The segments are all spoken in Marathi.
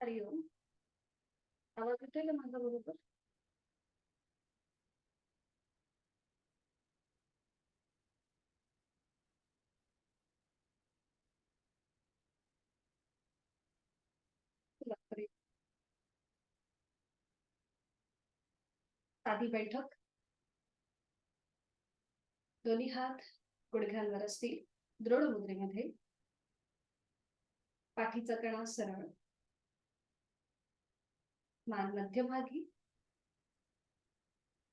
हरिओम. आवाज येतोय का माझा बरोबर? बापरे. साधी बैठक. दोन्ही हात गुडघ्यांवर असतील. दृढ मुद्रेमध्ये. पाठीचा कणा सरळ. मान मध्यभागी.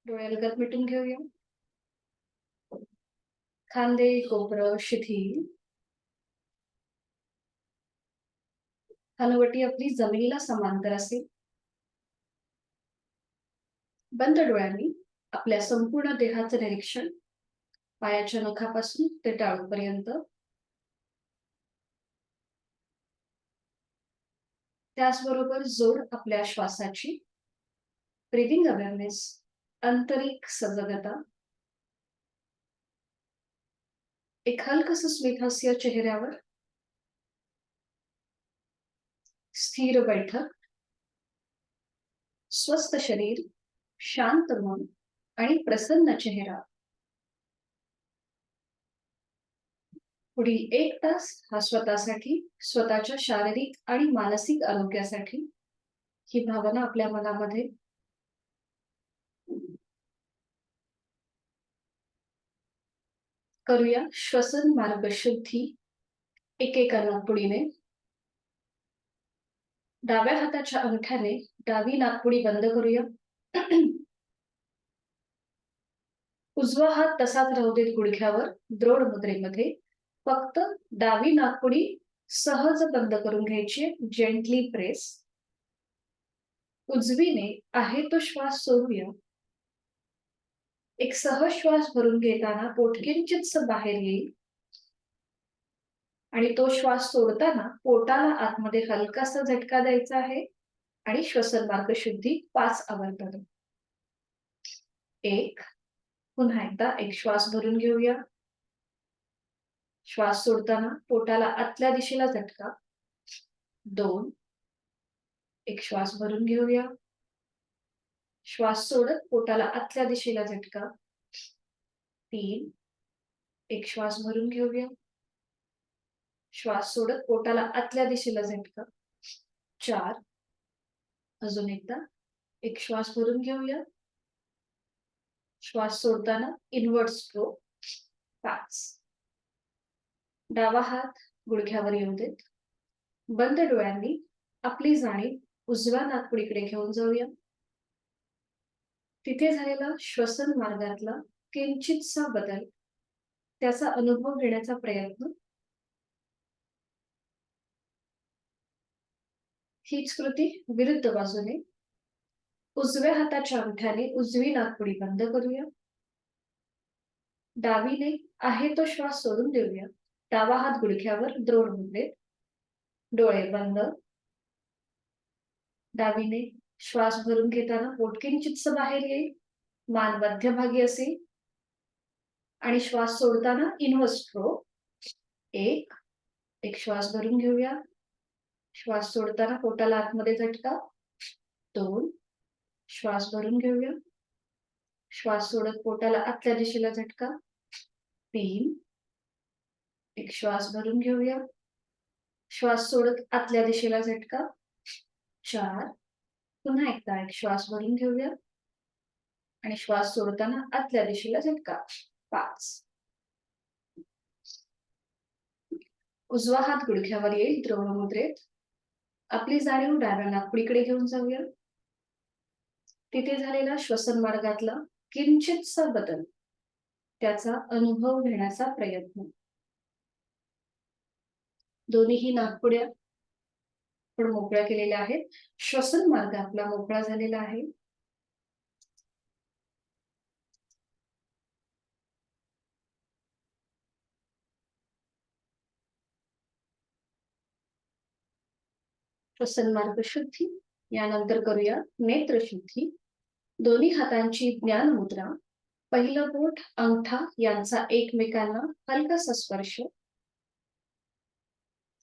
डोळे अलगद मिटून घेऊया. खांदे कोपरं शिथिल. हनुवटी आपली जमिनीला समांतर असेल. बंद डोळ्यांनी आपल्या संपूर्ण देहाचं निरीक्षण पायाच्या नखापासून ते टाळूपर्यंत. त्याचबरोबर जोड आपल्या श्वासाची. Breathing awareness. आंतरिक सजगता. एक हलकस स्मितहास्य चेहऱ्यावर. स्थिर बैठक. स्वस्थ शरीर. शांत मन आणि प्रसन्न चेहरा. पुढील 1 तास हा स्वतःसाठी, स्वतःच्या शारीरिक आणि मानसिक आरोग्यासाठी ही भावना आपल्या मनामध्ये करूया. श्वसन मार्ग शुद्धी. एकेका नाकपुडीने. डाव्या हाताच्या अंगठ्याने डावी नाकपुडी बंद करूया. उजवा हात तसाच राहू देत गुडघ्यावर द्रोड मुद्रेमध्ये. फक्त डावी नाकपुडी सहज बंद करून घ्यायची. Gently press. उजवीने आहे तो श्वास सोडूया. एक सहज श्वास भरून घेताना पोट किंचितस बाहेर येईल आणि तो श्वास सोडताना पोटाला आतमध्ये हलकासा झटका द्यायचा आहे आणि श्वसन मार्ग शुद्धी 5 आवर्तन. 1. पुन्हा एकदा एक श्वास भरून घेऊया. श्वास सोडताना पोटाला आतल्या दिशेला झटका. 2. एक श्वास भरून घेऊया. श्वास सोडत पोटाला आतल्या दिशेला झटका. 3. एक श्वास भरून घेऊया. श्वास सोडत पोटाला आतल्या दिशेला झटका. 4. अजून एकदा एक श्वास भरून घेऊया. श्वास सोडताना इनवर्ट स्ट्रोक. 5. डावा हात गुडघ्यावर येऊ देत. बंद डोळ्यांनी आपली जाणीव उजव्या नाकपुडीकडे घेऊन जाऊया. तिथे झालेला श्वसन मार्गातला किंचितसा बदल, त्याचा अनुभव घेण्याचा प्रयत्न. हीच कृती विरुद्ध बाजूने. उजव्या हाताच्या अंगठ्याने उजवी नाकपुडी बंद करूया. डावीने आहे तो श्वास सोडून देऊया. डावा हात गुडघ्यावर द्रोड मुद्रेत. डोळे बंद. डावीने श्वास भरून घेताना पोट किंचितस बाहेर येईल. मान मध्यभागी असेल आणि श्वास सोडताना इनवर्ट स्ट्रोक. 1. एक श्वास भरून घेऊया. श्वास सोडताना पोटाला आतमध्ये झटका. 2. श्वास भरून घेऊया. श्वास सोडत पोटाला आतल्या दिशेला झटका. 3. एक श्वास भरून घेऊया. श्वास सोडत आतल्या दिशेला झटका. 4. पुन्हा एकदा एक श्वास भरून घेऊया आणि श्वास सोडताना आतल्या दिशेला झटका. 5. उजवा हात गुडघ्यावर येईल द्रोण मुद्रेत. आपली जाणीव डाव्या नाकपुडीकडे घेऊन जाऊया. तिथे झालेला श्वसन मार्गातला किंचितसा बदल, त्याचा अनुभव घेण्याचा प्रयत्न. दोन्हीही नाकपुड्या आपण मोकळ्या केलेल्या आहेत. श्वसन मार्ग आपला मोकळा झालेला आहे. श्वसन मार्ग शुद्धी. यानंतर करूया नेत्र शुद्धी. दोन्ही हातांची ज्ञान मुद्रा. पहिलं बोट अंगठा यांचा एकमेकांना हलकासा स्पर्श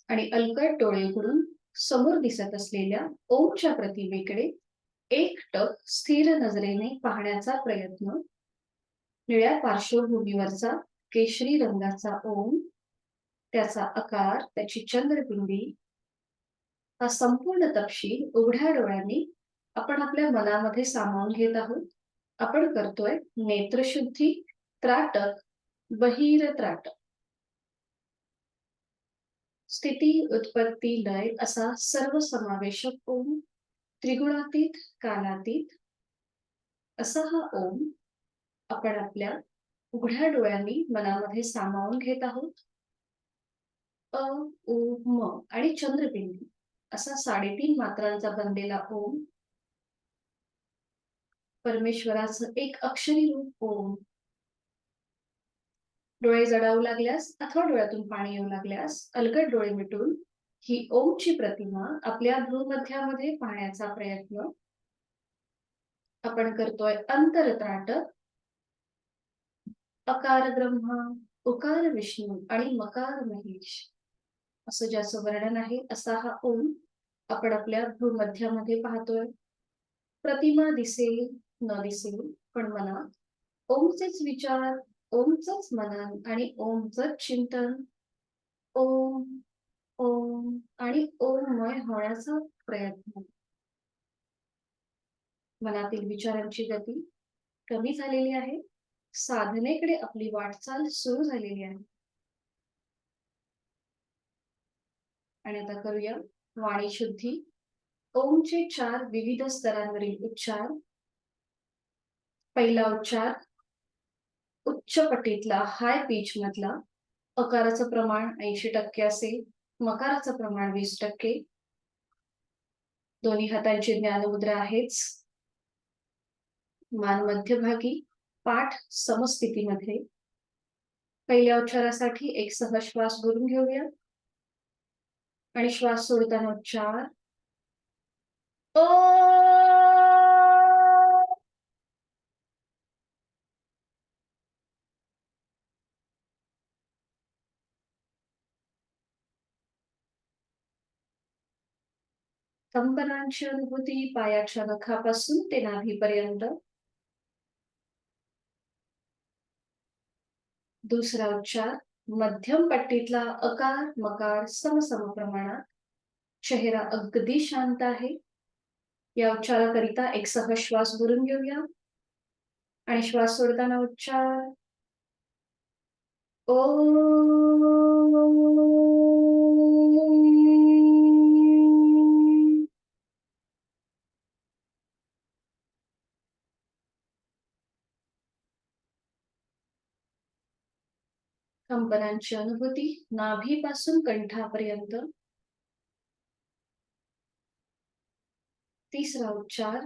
आणि अलगद डोळे उघडून समोर दिसत असलेल्या ओमच्या प्रतिमेकडे एकटक स्थिर नजरेने पाहण्याचा प्रयत्न. निळ्या पार्श्वभूमीवरचा केशरी रंगाचा ओम, त्याचा आकार, त्याची चंद्रबिंदी, हा संपूर्ण तपशील उघड्या डोळ्यांनी आपण आपल्या मनामध्ये सामावून घेत आहोत. आपण करतोय नेत्रशुद्धी, त्राटक, बहिर त्राटक. स्थिती, उत्पत्ती, लय असा सर्वसमावेशक ओम, त्रिगुणातीत, कालातीत असा हा ओम आपण आपल्या उघड्या डोळ्यांनी मनामध्ये सामावून घेत आहोत. अ, उ, म आणि चंद्रबिंदी असा 3.5 मात्रांचा बनलेला ओम, परमेश्वराचं एक अक्षरी रूप ओम. डोळे जडावू लागल्यास अथवा डोळ्यातून पाणी येऊ लागल्यास अलगद डोळे मिटून ही ओमची प्रतिमा आपल्या भ्रूमध्यामध्ये पाहण्याचा प्रयत्न आपण करतोय. अंतरत्राटक, अकार ब्रह्मा, उकार विष्णू आणि मकार महेश असं ज्याचं वर्णन आहे असा हा ओम आपण आपल्या भूमध्यामध्ये पाहतोय. प्रतिमा दिसेल न दिसेल पण मनात ओमचेच विचार, ओमचंच मनन आणि ओमचंच चिंतन. ओम ओम आणि ओममय होण्याचा प्रयत्न. मनातील विचारांची गती कमी झालेली आहे. साधनेकडे आपली वाटचाल सुरू झालेली आहे. आणि आता करूया वाणी शुद्धी. ओमचे 4 विविध स्तरांवरील उच्चार. पहिला उच्चार उच्च पटीतला, हाय पिच मधला. अकाराचं प्रमाण 80% असेल, मकाराचं प्रमाण 20%. दोन्ही हातांची ज्ञानमुद्रा आहेच. मान मध्यभागी, पाठ समस्थितीमध्ये. पहिल्या उच्चारासाठी एक सहज श्वास भरून घेऊया आणि श्वास सोडताना उच्चार ओ. कंपनांची अनुभूती पायाच्या नखापासून ते नाभीपर्यंत. दुसरा उच्चार मध्यम पट्टीतला अकार मकार समसम प्रमाणात. चेहरा अगदी शांत आहे. या उच्चाराकरिता एक सहज श्वास भरून घेऊया आणि श्वास सोडताना उच्चार ओ. कंपनांची अनुभूती नाभीपासून कंठापर्यंत. तिसरा उच्चार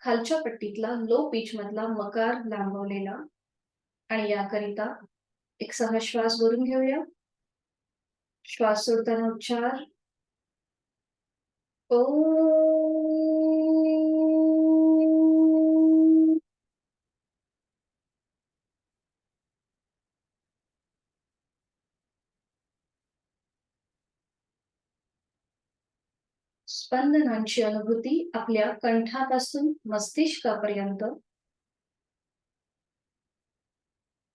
खालच्या पट्टीतला लो पिच मधला मकार लांबवलेला आणि याकरिता एक सहज श्वास भरून घेऊया. श्वास सोडताना उच्चार ओ. स्पंदनांची अनुभूती आपल्या कंठापासून मस्तिष्कापर्यंत.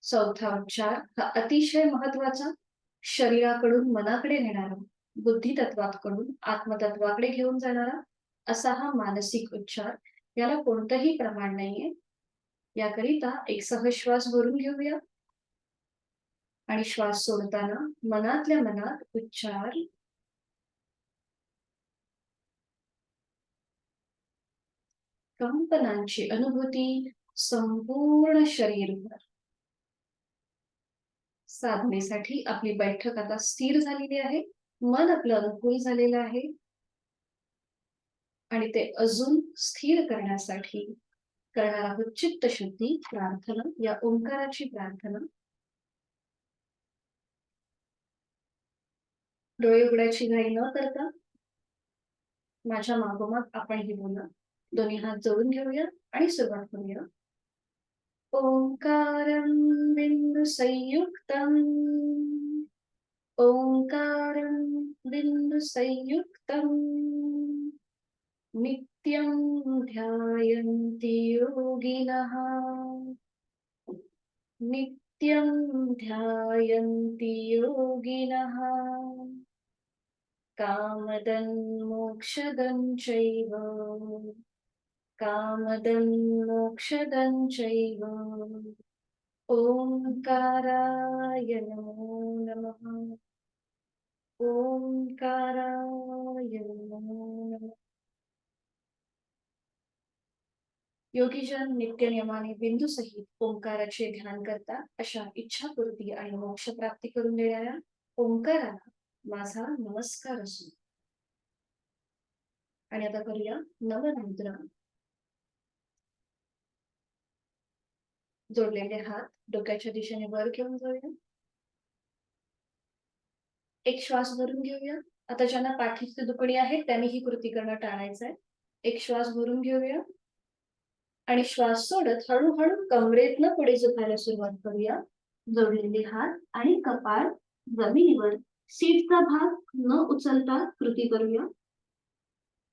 चौथा उच्चार हा अतिशय महत्वाचा, शरीराकडून मनाकडे नेणारा, बुद्धितत्वाकडून आत्मतत्वाकडे घेऊन जाणारा असा हा मानसिक उच्चार. याला कोणतंही प्रमाण नाहीये. याकरिता एक सहज श्वास भरून घेऊया आणि श्वास सोडताना मनातल्या मनात उच्चार कंपनांची अनुभूती संपूर्ण शरीरभर. साधनेसाठी आपली बैठक आता स्थिर झालेली आहे. मन आपलं अनुकूल झालेलं आहे आणि ते अजून स्थिर करण्यासाठी करणार आहोत चित्तशुद्धी प्रार्थना, या ओंकाराची प्रार्थना. डोळे उघडायची घाई न करता माझ्या मागोमाग आपण ही बोला. दोन्ही हात जोडून घेऊया आणि सुरुवात करूया. ओंकारं बिंदु संयुक्तम्, ओंकारं बिंदु संयुक्तम् नित्यं ध्यायन्ति योगिनः नित्यं ध्यायन्ति योगिनः कामदं मोक्षदं चैव कामदं मोक्षदं चैव ओंकाराय नमो नमः ओंकाराय नमो नमः योगीजन नित्य नियमाने बिंदू सहित ओंकाराचे ध्यान करता अशा इच्छापूर्ती आणि मोक्ष प्राप्ती करून देणाऱ्या ओंकाराला माझा नमस्कार असो. आणि आता करूया नवमुद्रा. जोडलेले हात डोक्याच्या दिशेने वर घेऊन जाऊया. एक श्वास भरून घेऊया. आता ज्यांना पाठीची दुखणी आहे त्यांनी ही कृती करणं टाळायचं आहे. एक श्वास भरून घेऊया आणि श्वास सोडत हळूहळू कमरेतनं पुढे झुकायला सुरुवात करूया. जोडलेले हात आणि कपाळ जमिनीवर, सीटचा भाग न उचलता कृती करूया.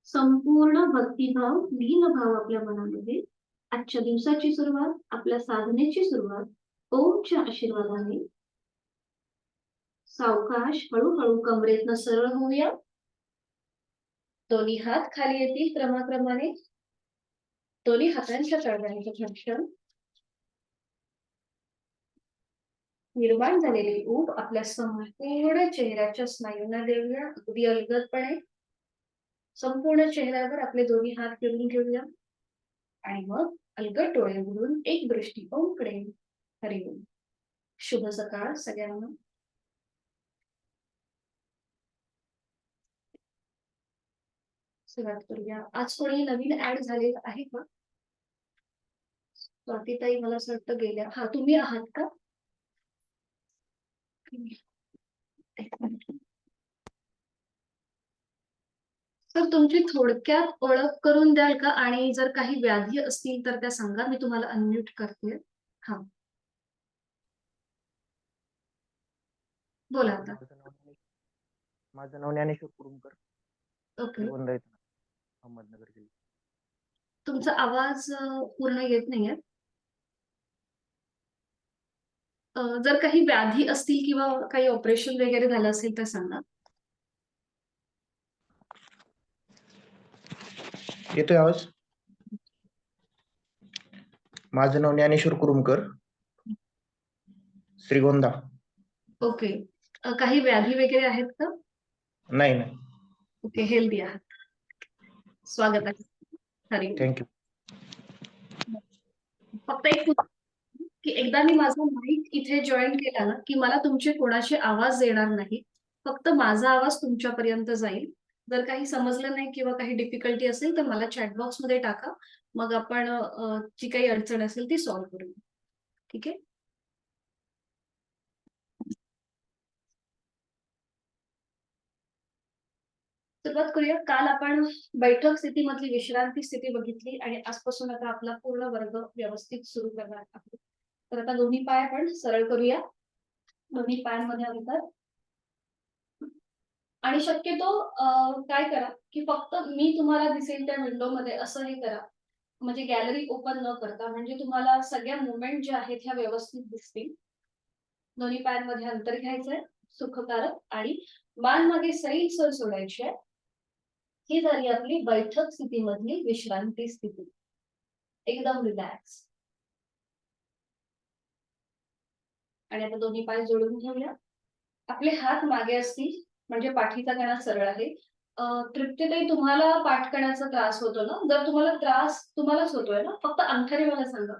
संपूर्ण भक्तिभाव, लीनभाव आपल्या मनामध्ये. आजच्या दिवसाची सुरुवात, आपल्या साधनेची सुरुवात ओमच्या आशीर्वादाने. सावकाश हळूहळू कमरेतनं सरळ होऊया. दोन्ही हात खाली येतील क्रमाक्रमाने. दोन्ही हातांच्या तळव्यांचं घर्षण. निर्माण झालेली ऊब आपल्या संपूर्ण चेहऱ्याच्या स्नायूंना देऊया. अगदी अलगदपणे संपूर्ण चेहऱ्यावर आपले दोन्ही हात फिरून घेऊया आणि मग अलगद डोळे उघडून एक दृष्टी ओमकडे. हरिओम. शुभ सकाळ सगळ्यांना. सुरुवात करूया. आज कोणी नवीन ऍड झालेलं आहे का? स्वातीताई मला असं वाटतं गेल्या. हा, तुम्ही आहात का? तर तुमची थोडक्यात ओळख करून द्याल का? आणि जर काही व्याधी असतील तर त्या सांगा. मी तुम्हाला अनम्यूट करते. हा, बोला आता. माझं नाव ज्ञानेश्वर कुरुमकर. ओके. अहमदनगर जिल्हा. तुमचा आवाज पूर्ण येत नाहीये. जर काही व्याधी असतील किंवा काही ऑपरेशन वगैरे झालं असेल तर सांगा. येतोय आवाज? माझं नाव ज्ञानेश्वर कुरुमकर, श्रीगोंदा. ओके. काही व्याधी वगैरे आहेत का? नाही नाही. ओके, हेल्दी आहात. स्वागत आहे. हरी. थँक्यू. फक्त एक की एकदा मी माझा माईक इथे जॉईन केला ना की मला तुमचे कोणाचे आवाज येणार नाही. फक्त माझा आवाज तुमच्यापर्यंत जाईल. जर काही समजलं नाही किंवा काही डिफिकल्टी असेल तर मला चॅटबॉक्स मध्ये टाका. मग आपण जी काही अडचण असेल ती सॉल्व्ह करू. ठीक आहे. सुरुवात करूया. काल आपण बैठक स्थितीमधली विश्रांती स्थिती बघितली आणि आजपासून आता आपला पूर्ण वर्ग व्यवस्थित सुरू करणार आहोत. तर आता दोन्ही पाय आपण सरळ करूया. दोन्ही पायांमध्ये अंतर. आणि शक्यतो काय करा की फक्त मी तुम्हाला दिसेल त्या विंडो मध्ये असं हे करा. म्हणजे गॅलरी ओपन न करता, म्हणजे तुम्हाला सगळ्या मुवमेंट ज्या आहेत ह्या व्यवस्थित दिसतील. दोन्ही पायांमध्ये अंतर घ्यायचंय सुखकारक आणि मान मागे सैल सोडायची आहे. ही झाली आपली बैठक स्थितीमधली विश्रांती स्थिती. एकदम रिलॅक्स. आणि आता दोन्ही पाय जोडून घेऊया. आपले हात मागे असतील म्हणजे पाठीचा कणा सरळ आहे. तृप्तीताई, तुम्हाला पाठकणाचा त्रास होतो ना? जर तुम्हाला त्रास तुम्हालाच होतोय ना, फक्त अंगठ्याने मला सांगा.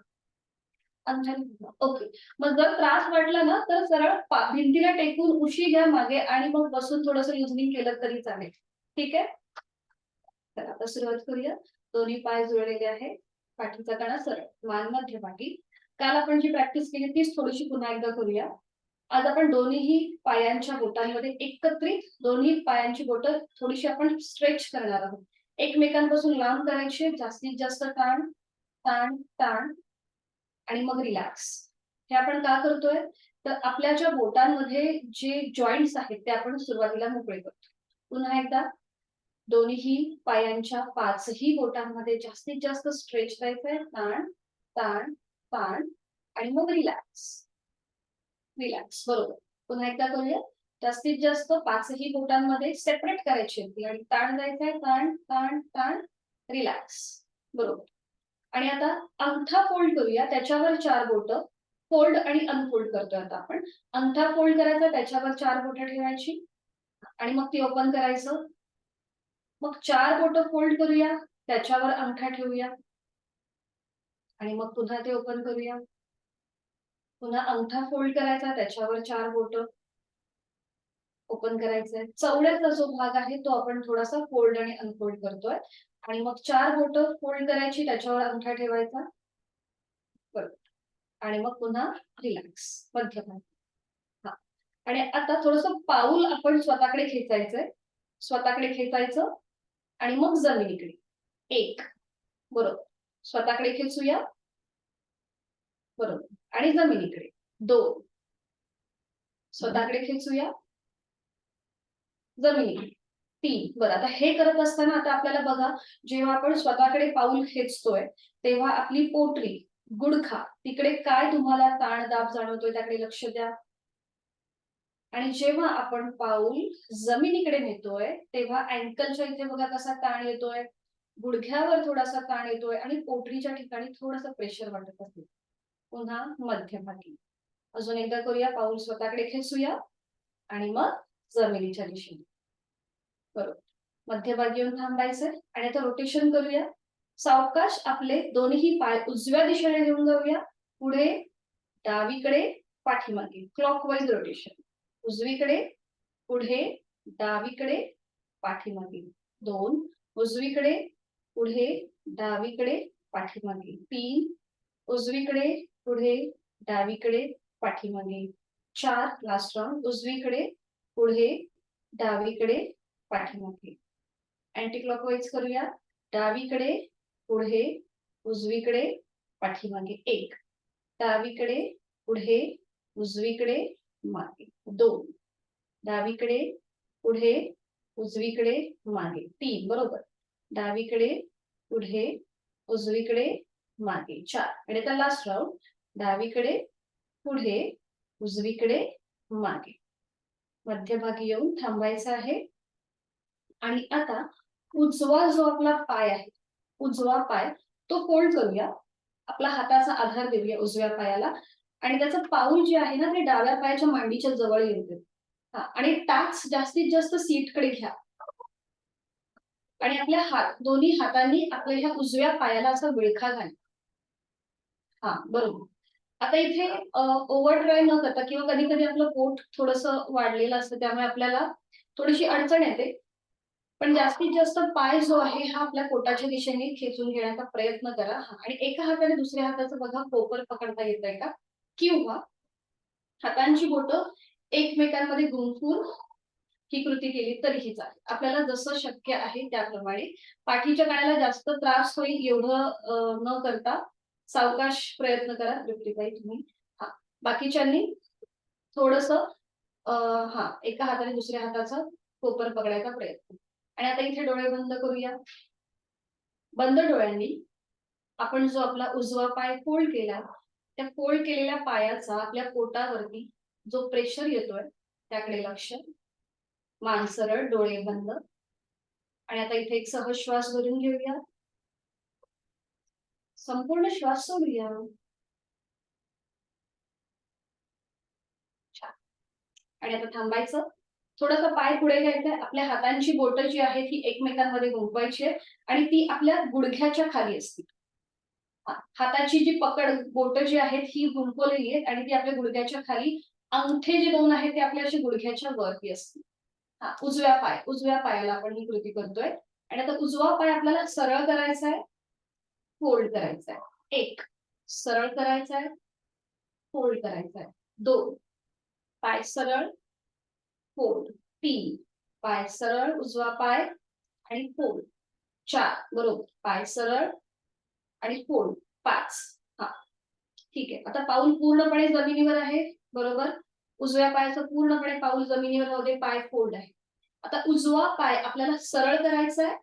अंगठ्याने. ओके. मग जर त्रास वाटला ना तर सरळ भिंतीला टेकून उशी घ्या मागे आणि मग बसून थोडंसं युजनिंग केलं तरी चालेल. ठीक आहे. तर आता सुरुवात करूया. दोन्ही पाय जुळलेले आहे. पाठीचा कणा सरळ, मान मध्य पाठी. काल आपण जी प्रॅक्टिस केली तीच थोडीशी पुन्हा एकदा करूया. आज आपण दोन्ही पायांच्या बोटांमध्ये एकत्रित दोन्ही पायांची बोटं थोडीशी आपण स्ट्रेच करणार आहोत. एकमेकांपासून लांब करायची. जास्तीत जास्त ताण ताण ताण आणि मग रिलॅक्स. हे आपण का करतोय? तर आपल्या ज्या बोटांमध्ये जे जॉईंट्स आहेत ते आपण सुरुवातीला मोकळे करतो. पुन्हा एकदा दोन्ही पायांच्या 5ही बोटांमध्ये जास्तीत जास्त स्ट्रेच करायचंय. ताण ताण ताण आणि मग रिलॅक्स रिलॅक्स. बरोबर. पुन्हा एकदा करूया. जास्तीत जास्त 5ही बोटांमध्ये सेपरेट करायची होती आणि ताण जायचंय. ताण ताण ताण रिलॅक्स. बरोबर. आणि आता अंगठा फोल्ड करूया. त्याच्यावर 4 बोट फोल्ड आणि अनफोल्ड करतोय आता आपण. अंगठा फोल्ड करायचा, त्याच्यावर 4 बोटं ठेवायची आणि मग ती ओपन करायचं. मग 4 बोटं फोल्ड करूया, त्याच्यावर अंगठा ठेवूया आणि मग पुन्हा ते ओपन करूया. पुन्हा अंगठा फोल्ड करायचा, त्याच्यावर 4 बोटं ओपन करायचंय. चवड्याचा जो भाग आहे तो आपण थोडासा फोल्ड आणि अनफोल्ड करतोय आणि मग 4 बोटं फोल्ड करायची, त्याच्यावर अंगठा ठेवायचा. बरोबर. आणि मग पुन्हा रिलॅक्स मध्यभागी. हा. आणि आता थोडंसं पाऊल आपण स्वतःकडे खेचायचंय. स्वतःकडे खेचायचं आणि मग जमिनीकडे. 1. बरोबर. स्वतःकडे खेचूया. बरोबर. आणि जमिनीकडे. 2. स्वतःकडे खेचूया. जमिनीकडे. 3. बरं, आता हे करत असताना आता आपल्याला बघा, जेव्हा आपण स्वतःकडे पाऊल खेचतोय तेव्हा आपली पोटरी, गुडघा तिकडे काय तुम्हाला ताण दाब जाणवतोय त्याकडे लक्ष द्या. आणि जेव्हा आपण पाऊल जमिनीकडे नेतोय तेव्हा अँकलच्या इथे बघा कसा ताण येतोय, गुडघ्यावर थोडासा ताण येतोय आणि पोटरीच्या ठिकाणी थोडंसं प्रेशर वाटत असेल. पुन्हा मध्यभागी. अजून एकदा करूया. पाऊल स्वतःकडे खेचूया आणि मग जमिनीच्या दिशेने. बरोबर. मध्यभागी येऊन थांबायचंय आणि आता रोटेशन करूया. सावकाश आपले दोन्ही पाय उजव्या दिशेने घेऊन जाऊया. पुढे, डावीकडे, पाठीमागे. Clockwise rotation. उजवीकडे, पुढे, डावीकडे, पाठीमागे. 2. उजवीकडे, पुढे, डावीकडे, पाठीमागे. 3. उजवीकडे, पुढे, डावीकडे, पाठीमागे. 4. Last round. उजवीकडे, पुढे, डावीकडे, पाठीमागे. अँटी क्लॉकवाईज करूया. डावीकडे, पुढे, उजवीकडे, पाठीमागे. 1. डावीकडे, पुढे, उजवीकडे, मागे. 2. डावीकडे, पुढे, उजवीकडे, मागे. 3. बरोबर. डावीकडे, पुढे, उजवीकडे, मागे. 4. आणि आता लास्ट राउंड. डावीकडे, पुढे, उजवीकडे, मागे. मध्यभागी येऊन थांबायचं आहे. आणि आता उजवा जो आपला पाय आहे, उजवा पाय तो फोल्ड करूया. आपला हाताचा आधार देऊया उजव्या पायाला आणि त्याचं पाऊल जे आहे ना ते डाव्या पायाच्या मांडीच्या जवळ येऊ दे. आणि टाच जास्तीत जास्त सीटकडे घ्या आणि आपल्या दोन्ही हातांनी आपल्या ह्या उजव्या पायाला असा विळखा घाला. बरोबर. आता इथे ओव्हर ट्राय न करता किंवा कधी कधी आपलं पोट थोडंसं वाढलेलं असतं त्यामुळे आपल्याला थोडीशी अडचण येते. पण जास्तीत जास्त पाय जो आहे हा आपल्या पोटाच्या दिशेने खेचून घेण्याचा प्रयत्न करा. आणि एका हाताने दुसऱ्या हाताचं बघा कोपर पकडता येतंय का, किंवा हातांची बोटं एकमेकांमध्ये गुंफून ही कृती केली तरीही चालेल. आपल्याला जसं शक्य आहे त्याप्रमाणे. पाठीच्या कण्याला जास्त त्रास होईल एवढं न करता सावकाश प्रयत्न करा तृप्तीताई तुम्ही. बाकीच्यांनी थोडंसं एका हाताने दुसऱ्या हाताचा कोपर पकडायचा प्रयत्न. आणि आता इथे डोळे बंद करूया. बंद डोळ्यांनी आपण जो आपला उजवा पाय फोल्ड केला त्या फोल्ड केलेल्या पायाचा आपल्या पोटावरती जो प्रेशर येतोय त्याकडे लक्ष. मान सरळ, डोळे बंद. आणि आता इथे एक सहज श्वास भरून घेऊया. संपूर्ण श्वास सोडूया. आणि आता थांबायचं. थोडासा पाय पुढे घ्यायचा. आपल्या हातांची बोटं जी आहेत ती एकमेकांमध्ये गुंफवायची आणि ती आपल्या गुडघ्याच्या खाली असतील. हाताची जी पकड बोटं जी आहेत ही गुंफवलेली आहेत आणि ती आपल्या गुडघ्याच्या खाली. अंगठे जे 2 आहेत ते आपल्या अशी गुडघ्याच्या वरती असतील. उजव्या पायाला आपण ही कृती करतोय. आणि आता उजवा पाय आपल्याला सरळ करायचा आहे, फोल्ड करायचा आहे. 1. सरळ करायचा आहे, फोल्ड करायचा आहे. 2. पाय सरळ, फोल्ड. 3. पाय सरळ, उजवा पाय आणि फोल्ड. 4. बरोबर. पाय सरळ आणि फोल्ड. 5. ठीक आहे. आता पाऊल पूर्णपणे जमिनीवर आहे. बरोबर. उजव्या पायाचं पूर्णपणे पाऊल जमिनीवर होते, पाय फोल्ड आहे. आता उजवा पाय आपल्याला सरळ करायचा आहे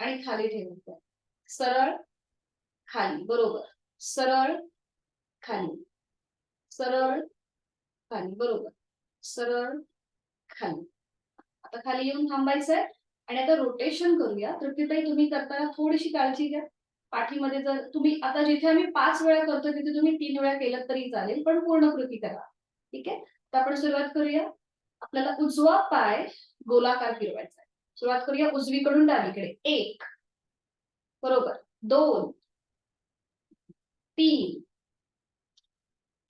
आणि खाली ठेवायचा आहे. सरळ खाली, बरोबर. सरळ खाली, सरळ खाली, बरोबर. सरळ खाली. आता खाली येऊन थांबायचंय आणि आता रोटेशन करूया. तृप्तीताई, तुम्ही करताना थोडीशी काळजी घ्या. पाठीमध्ये जर तुम्ही आता जिथे आम्ही 5 वेळा करतोय तिथे तुम्ही 3 वेळा केलं तरी चालेल, पण पूर्ण कृती करा. ठीक आहे? तर आपण सुरुवात करूया. आपल्याला उजवा पाय गोलाकार फिरवायचा आहे. सुरुवात करूया उजवीकडून डावीकडे. 1, बरोबर. 2, 3,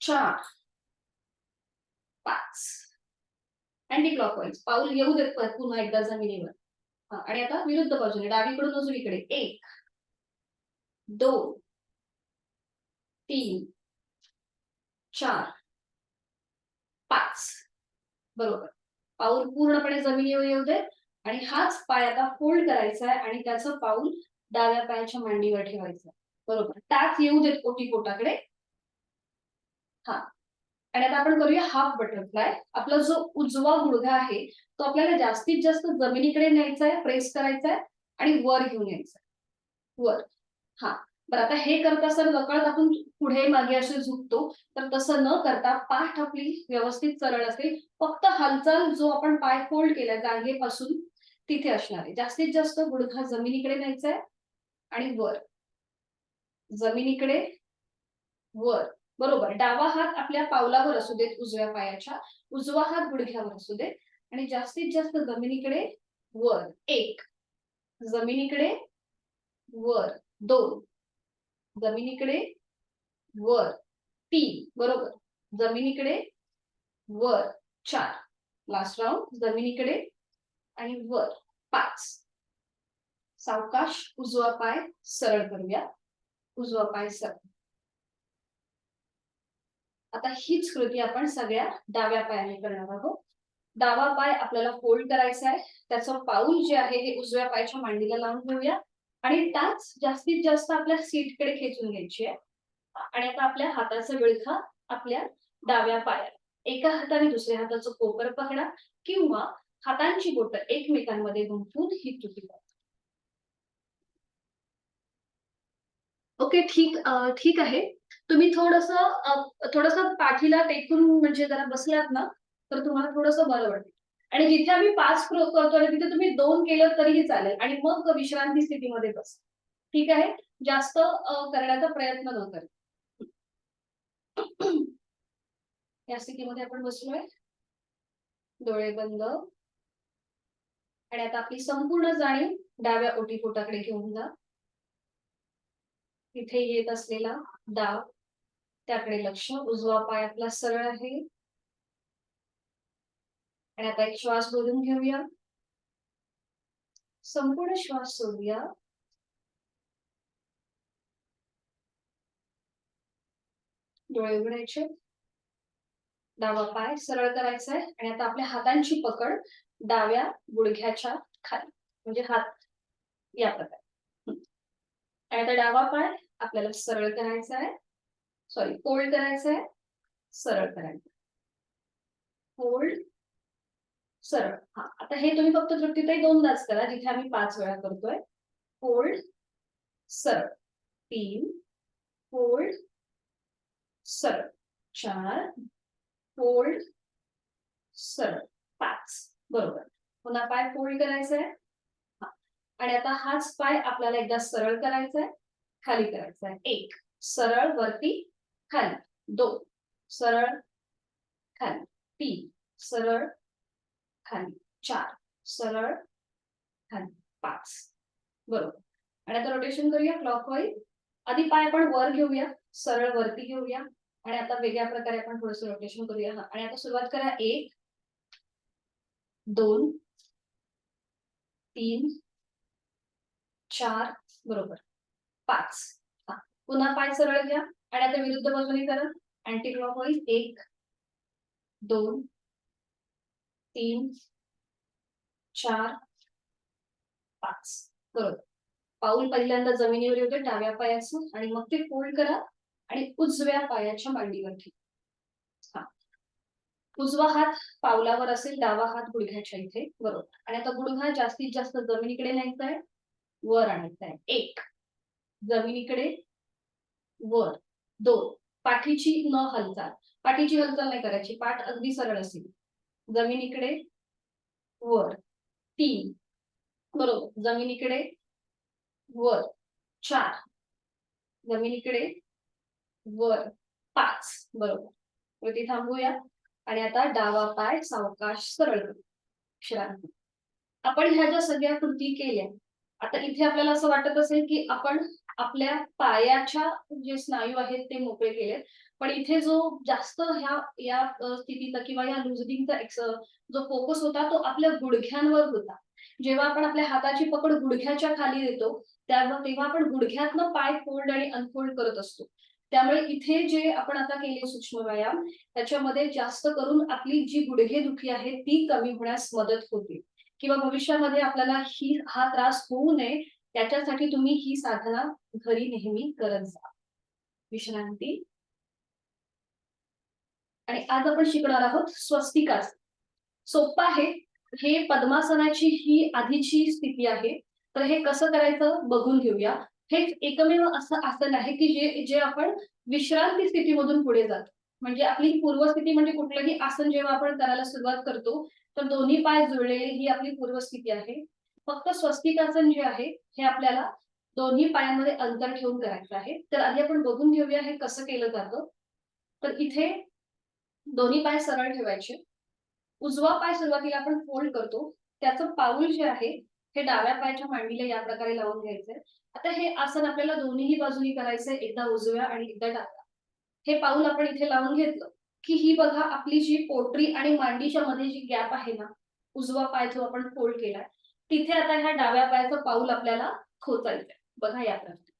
4, 5. अँटी क्लॉकवाईज पाऊल येऊ देत पुन्हा एकदा जमिनीवर. आणि आता विरुद्ध बाजूने डावीकडून उजवीकडे. 1, 2, 3, 4, 5. बरोबर. पाऊल पूर्णपणे जमिनीवर येऊ दे आणि हाच पाय आता फोल्ड करायचा आहे आणि त्याचं पाऊल डाव्या पायाच्या मांडीवर ठेवायचं. बरोबर. टाच येऊ देत ओटीपोटाकडे. हा. आणि आता आपण करूया हाफ बटरफ्लाय. आपला जो उजवा गुडघा आहे तो आपल्याला जास्तीत जास्त जमिनीकडे न्यायचा आहे, प्रेस करायचा आहे आणि वर घेऊन यायचा आहे. वर. हा. बरं, आता हे करत असताना नकळत आपण पुढे मागे असे झुकतो, तर तसं न करता पाठ आपली व्यवस्थित सरळ असेल. फक्त हालचाल जो आपण पाय फोल्ड केला जागेपासून तिथे असणार आहे. जास्तीत जास्त गुडघा जमिनीकडे न्यायचा आहे आणि वर. जमिनीकडे, वर. बरोबर. डावा हात आपल्या पावलावर असू देत उजव्या पायाच्या, उजवा हात गुडघ्यावर असू देत आणि जास्तीत जास्त जमिनीकडे वर. 1, जमिनीकडे वर. 2, जमिनीकडे वर. 3, बरोबर. जमिनीकडे वर. 4, लास्ट राऊंड. जमिनीकडे आणि वर. 5. सावकाश उजवा पाय सरळ करूया. उजवा पाय सरळ. आता हीच कृती आपण सगळ्या डाव्या पायाने करणार आहोत. डावा पाय आपल्याला फोल्ड करायचा आहे. त्याचं पाऊल जे आहे हे उजव्या पायाच्या मांडीला लावून घेऊया आणि टाच जास्तीत जास्त आपल्या सीटकडे खेचून घ्यायची आहे. आणि आता आपल्या हाताचा विळखा आपल्या डाव्या पायाला. एका हाताने दुसऱ्या हाताचं कोपर पकडा किंवा हातांची बोटं एकमेकांमध्ये गुंफून ही कृती करा. ओके, ठीक आहे. तुम्ही थोडंसं पाठीला टेकून म्हणजे जरा बसलात ना, तर तुम्हाला थोडंसं बरं वाटेल. आणि जिथे आम्ही 5 करतोय तिथे तुम्ही 2 केलं तरीही चालेल आणि मग विश्रांती स्थितीमध्ये बसा. ठीक आहे? जास्त करण्याचा प्रयत्न न करा. या स्थितीमध्ये आपण बसलोय. डोळे बंद. आणि आता आपली संपूर्ण जाणीव डाव्या ओटीपोटाकडे घेऊन जा. तिथे येत असलेला दाब, त्याकडे लक्ष. उजवा पाय आपला सरळ आहे. आणि आता एक श्वास बोलून घेऊया. संपूर्ण श्वास सोडूया. डोळे उघडायचे. डावा पाय सरळ करायचा आहे आणि आता आपल्या हातांची पकड डाव्या गुडघ्याच्या खाली, म्हणजे हात या प्रकारे. आणि आता डावा पाय आपल्याला सरळ करायचा आहे, सॉरी फोल्ड करायचा आहे, सरळ करायचं. फोल्ड, सरळ. हा. आता हे तुम्ही फक्त तृप्तीताई 2दाच करा जिथे आम्ही 5 वेळा करतोय. फोल्ड, सरळ. 3, फोल्ड, सरळ. 4, फोल्ड, सरळ. 5, बरोबर. पुन्हा पाय फोल्ड करायचा आहे. आणि आता हाच पाय आपल्याला एकदा सरळ करायचा आहे, खाली करायचा आहे. 1, सरळ वरती खाली. 2, सरळ खाली. 3, सरळ खाली. 4, सरळ खाली. 5, बरोबर. आणि आता रोटेशन करूया क्लॉकवाईज. आधी पाय आपण वर घेऊया, सरळ वरती घेऊया आणि आता वेगळ्या प्रकारे आपण थोडंसं रोटेशन करूया. आणि आता सुरुवात करा. 1, 2, 3, 4, बरोबर. 5. पुन्हा पाय सरळ घ्या आणि आता विरुद्ध बाजूने करा. Anti clockwise. 1, 2, 3, 4, 5, बरोबर. पाऊल पहिल्यांदा जमिनीवर येऊ दे डाव्या पायाचं आणि मग ते फोल्ड करा आणि उजव्या पायाच्या मांडीवर ठेवा. उजवा हात पावलावर असेल, डावा हात गुडघ्याच्या इथे, बरोबर. आणि आता गुडघा जास्तीत जास्त जमिनीकडे न्यायचा आहे, वर आणायचा आहे. 1 जमिनीकडे, वर. 2 पाठीची न हालचाल, पाठीची हालचाल नाही करायची, पाठ अगदी सरळ असेल. जमिनीकडे, वर. 3 बरोबर, जमिनीकडे, वर. 4 जमिनीकडे, वर. 5 बरोबर. वरती थांबूया आणि आता डावा पाय सावकाश सरळ करू. विश्रांती. आपण ह्या ज्या सगळ्या कृती केल्या, आता इथे आपल्याला असं वाटत असेल की आपण आपल्या पायाच्या जे स्नायू आहेत ते मोकळे केलेत, पण इथे जो जास्त या स्थितीचा किंवा या लुजनिंगचा जो फोकस होता तो आपल्या गुडघ्यांवर होता. जेव्हा आपण आपल्या हाताची पकड गुडघ्याच्या खाली देतो, तेव्हा आपण गुडघ्यातनं पाय फोल्ड आणि अनफोल्ड करत असतो. त्यामुळे इथे जे आपण आता केले सूक्ष्म व्यायाम, त्याच्यामध्ये जास्त करून आपली जी गुडघेदुखी आहे ती कमी होण्यास मदत होते. किंवा भविष्यामध्ये आपल्याला हा त्रास होऊ नये त्याच्यासाठी तुम्ही ही साधना घरी नेहमी करत जा. विश्रांती. आणि आज आपण शिकणार आहोत स्वस्तिकासन. सोपं आहे. हे पद्मासनाची ही आधीची स्थिती आहे. तर हे कसं करायचं बघून घेऊया. हे एकमेव असं आसन आहे की जे आपण विश्रांती स्थितीमधून पुढे जातो. म्हणजे आपली पूर्वस्थिती म्हणजे कुठलंही आसन जेव्हा आपण करायला सुरुवात करतो, तर दोन्ही पाय जुळलेली ही आपली पूर्वस्थिती आहे. फक्त स्वस्तिकासन जे आहे हे आपल्याला दोन्ही पायांमध्ये अंतर ठेवून करायचं आहे. तर आधी आपण बघून घेऊया हे कसं केलं जातं. तर इथे दोन्ही पाय सरळ ठेवायचे. उजवा पाय सुरुवातीला आपण फोल्ड करतो. त्याचं पाऊल जे आहे हे डाव्या पायाच्या मांडीला या प्रकारे लावून घ्यायचंय. आता हे आसन आपल्याला दोन्ही बाजूनी करायचंय, एकदा उजव्या आणि एकदा डाव्या. हे पाऊल आपण इथे लावून घेतलं की ही बघा आपली जी पोटरी आणि मांडीच्या मध्ये जी गॅप आहे ना, उजवा पाय जो आपण फोल्ड केलाय, तिथे आता ह्या डाव्या पायाचं पाऊल आपल्याला खोचायचंय. बघा या प्रकारे.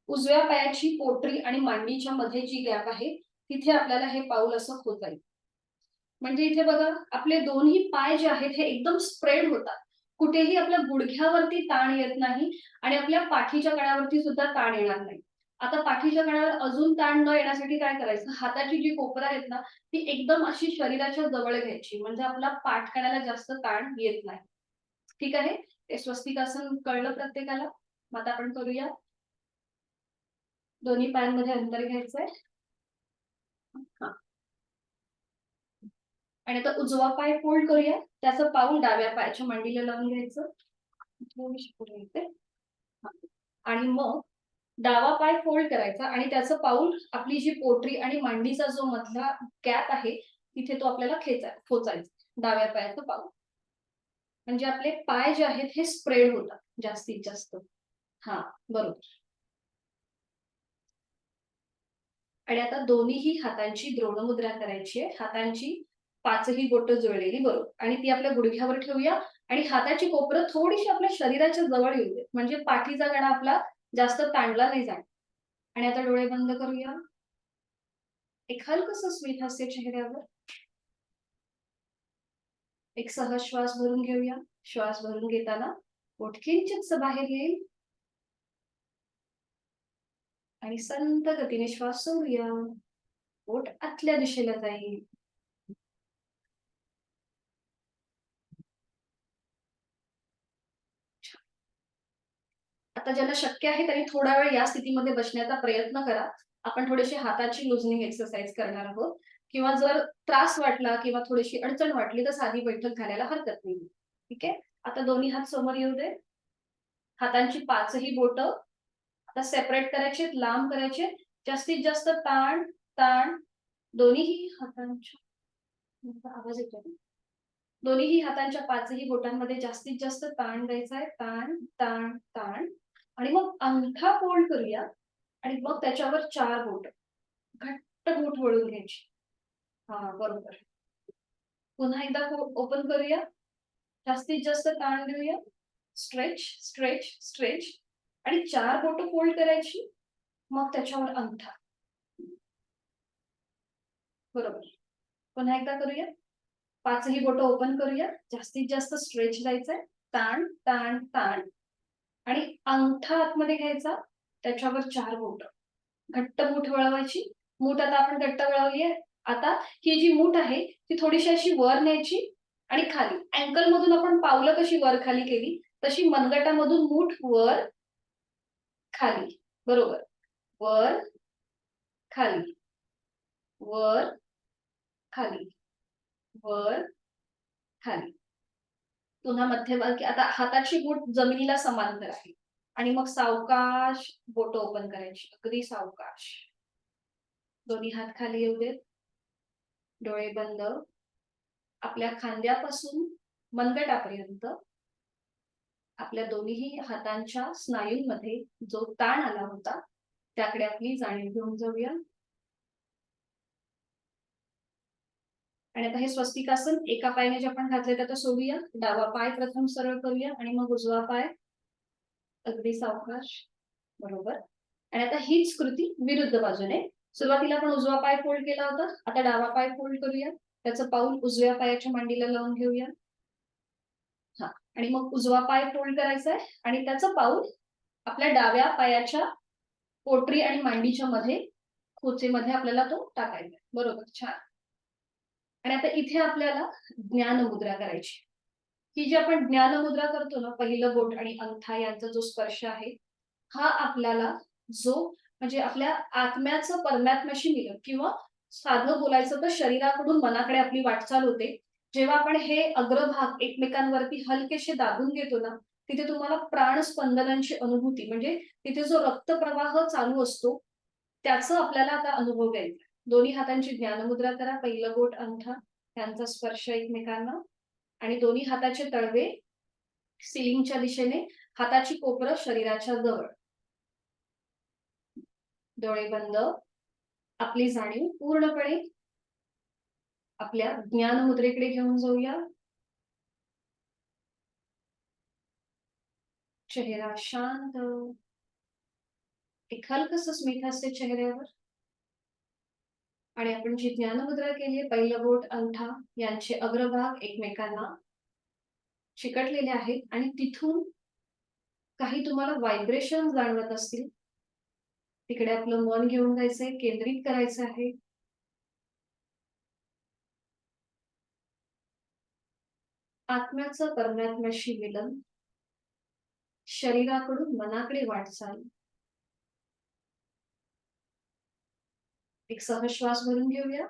उजव्या पायाची पोटरी आणि मांडीच्या मध्ये जी गॅप आहे, तिथे आपल्याला हे पाऊल असं खोचायचं. म्हणजे इथे बघा आपले दोन्ही पाय जे आहेत हे एकदम स्प्रेड होतात. कुठेही आपल्या गुडघ्यावरती ताण येत नाही आणि आपल्या पाठीच्या कण्यावरती सुद्धा ताण येणार नाही. आता पाठीच्या कण्यावर अजून ताण न येण्यासाठी काय करायचं, हाताची जी कोपरं आहेत ना ती एकदम अशी शरीराच्या जवळ घ्यायची, म्हणजे आपला पाठ कण्याला जास्त ताण येत नाही. ठीक आहे. हे स्वस्तिकासन कळलं प्रत्येकाला. मग आता आपण करूया. दोन्ही पायांमध्ये अंतर घ्यायचंय. आणि आता उजवा पाय फोल्ड करूया. त्याचं पाऊल डाव्या पायाच्या मांडीला लावून घ्यायचं. थोडीशी पुढे येते. आणि मग डावा पाय फोल्ड करायचा आणि त्याचं पाऊल आपली जी पोटरी आणि मांडीचा जो मधला गॅप आहे तिथे तो आपल्याला खोचायचा. डाव्या पायाचं पाऊल. म्हणजे आपले पाय जे आहेत हे स्प्रेड होतात जास्तीत जास्त. हा बरोबर. आणि आता दोन्हीही हातांची द्रोणमुद्रा करायची आहे. हातांची पाचही बोटं जुळलेली बरोबर आणि ती आपल्या गुडघ्यावर ठेवूया आणि हाताची कोपरं थोडीशी आपल्या शरीराच्या जवळ येऊ दे, म्हणजे पाठीचा कणा आपला जास्त ताणला नाही जाणार. आणि आता डोळे बंद करूया. एक हलकसं स्मित हास्य चेहऱ्यावर. एक सहज श्वास भरून घेऊया. श्वास भरून घेताना पोट किंचितसं बाहेर येईल आणि संत गतीने श्वास सोडूया. पोट आतल्या दिशेला जाईल. आता ज्याला शक्य आहे त्यांनी थोडा वेळ या स्थितीमध्ये बसण्याचा प्रयत्न करा. आपण थोडीशी हाताची लुजनिंग एक्सरसाइज करणार आहोत. किंवा जर त्रास वाटला किंवा थोडीशी अडचण वाटली तर साधी बैठक घालायला हरकत नाही. ठीक आहे. आता दोन्ही हात समोर येऊ दे. हातांची पाचही बोटं आता सेपरेट करायचे, लांब करायचे. जास्तीत जास्त ताण ताण दोन्हीही हातांच्या आवाज येतो. दोन्हीही हातांच्या पाचही बोटांमध्ये जास्तीत जास्त ताण द्यायचा आहे. ताण ताण ताण. आणि मग अंगठा फोल्ड करूया आणि मग त्याच्यावर 4 बोट घट्ट बोट वळून घ्यायची. हा बरोबर. पुन्हा एकदा ओपन करूया. जास्तीत जास्त ताण देऊया. स्ट्रेच स्ट्रेच स्ट्रेच आणि 4 बोट फोल्ड करायची. मग त्याच्यावर अंगठा. बरोबर. पुन्हा एकदा करूया. पाचही बोट ओपन करूया. जास्तीत जास्त स्ट्रेच द्यायचंय. ताण ताण ताण आणि अंगठा आतमध्ये घ्यायचा. त्याच्यावर 4 बोट घट्ट मूठ वळवायची. मूठ आता आपण घट्ट वळवलीये. आता ही जी मूठ आहे ती थोडीशी अशी वर न्यायची आणि खाली. अँकल मधून आपण पावलं कशी वर खाली केली तशी मनगटामधून मूठ वर खाली. बरोबर. वर खाली, वर खाली, वर खाली. पुन्हा मध्यभागी. आता हाताची मूठ जमिनीला समांतर आहे आणि मग सावकाश बोट ओपन करायची, अगदी सावकाश. दोन्ही हात खाली येऊ देत. डोळे बंद. आपल्या खांद्यापासून मनगटापर्यंत आपल्या दोन्ही हातांच्या स्नायूंमध्ये जो ताण आला होता त्याकडे आपली जाणीव घेऊन जाऊया. आणि आता हे स्वस्तिकासन एका पायाने जे आपण घातले त्याचा सोडूया. डावा पाय प्रथम सरळ करूया आणि मग उजवा पाय अगदी सावकाश. बरोबर. आणि आता हीच कृती विरुद्ध बाजूने. सुरुवातीला आपण उजवा पाय फोल्ड केला होता, आता डावा पाय फोल्ड करूया. त्याचं पाऊल उजव्या पायाच्या मांडीला लावून घेऊया. हा. आणि मग उजवा पाय फोल्ड करायचा आहे आणि त्याचं पाऊल आपल्या डाव्या पायाच्या पोटरी आणि मांडीच्या मध्ये खोचेमध्ये आपल्याला तो टाकायचा. बरोबर. छान. आणि आता इथे आपल्याला ज्ञान मुद्रा करायची. ही जी आपण ज्ञान मुद्रा करतो ना, पहिलं बोट आणि अंगठा यांचा जो स्पर्श आहे हा आपल्याला जो म्हणजे आपल्या आत्म्याचं परमात्म्याशी मिलन किंवा साधं बोलायचं तर शरीराकडून मनाकडे आपली वाटचाल होते. जेव्हा आपण हे अग्रभाग एकमेकांवरती हलकेसे दाबून घेतो ना, तिथे तुम्हाला प्राणस्पंदनांची अनुभूती म्हणजे तिथे जो रक्तप्रवाह चालू असतो त्याचा आपल्याला आता अनुभव घ्यायचा. दोन्ही हातांची ज्ञानमुद्रा करा. पहिलं बोट अंगठा यांचा स्पर्श एकमेकांना आणि दोन्ही हाताचे तळवे सिलिंगच्या दिशेने, हाताची कोपरं शरीराच्या जवळ. डोळे बंद. आपली जाणीव पूर्णपणे आपल्या ज्ञान मुद्रेकडे घेऊन जाऊया. चेहरा शांत. एक हलकस स्मित हास्य चेहऱ्यावर. आणि आपण जी ज्ञान मुद्रा केली पहिलं बोट अंगठा यांचे अग्रभाग एकमेकांना चिकटलेले आहेत आणि तिथून काही तुम्हाला व्हायब्रेशन जाणवत असतील तिकडे आपलं मन घेऊन जायचंय, केंद्रित करायचं आहे. आत्म्याचं परमात्म्याशी मिलन, शरीराकडून मनाकडे वाटचाल. एक सहश्वास भरून घेऊया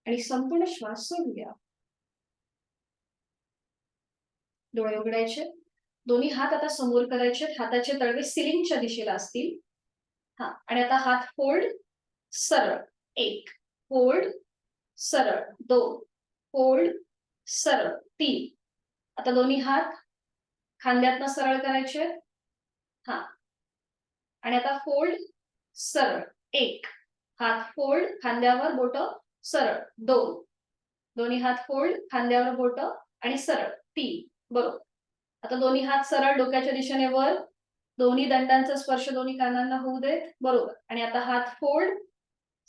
आणि संपूर्ण श्वास सोडूया. डोळे उघडायचे. दोन्ही हात आता समोर करायचे. हाताचे तळवे सिलिंगच्या दिशेला असतील. हा. आणि आता हात फोल्ड सरळ. 1 फोल्ड सरळ. 2 फोल्ड सरळ. 3. आता दोन्ही हात खांद्यातनं सरळ करायचे. हा. आणि आता फोल्ड सरळ. 1 हात फोल्ड खांद्यावर बोट सरळ. 2 दोन्ही हात फोल्ड खांद्यावर बोट आणि सरळ. 3 बरोबर. आता दोन्ही हात सरळ डोक्याच्या दिशेने वर. दोन्ही दंडांचा स्पर्श दोन्ही कानांना होऊ देत. बरोबर. आणि आता हात फोल्ड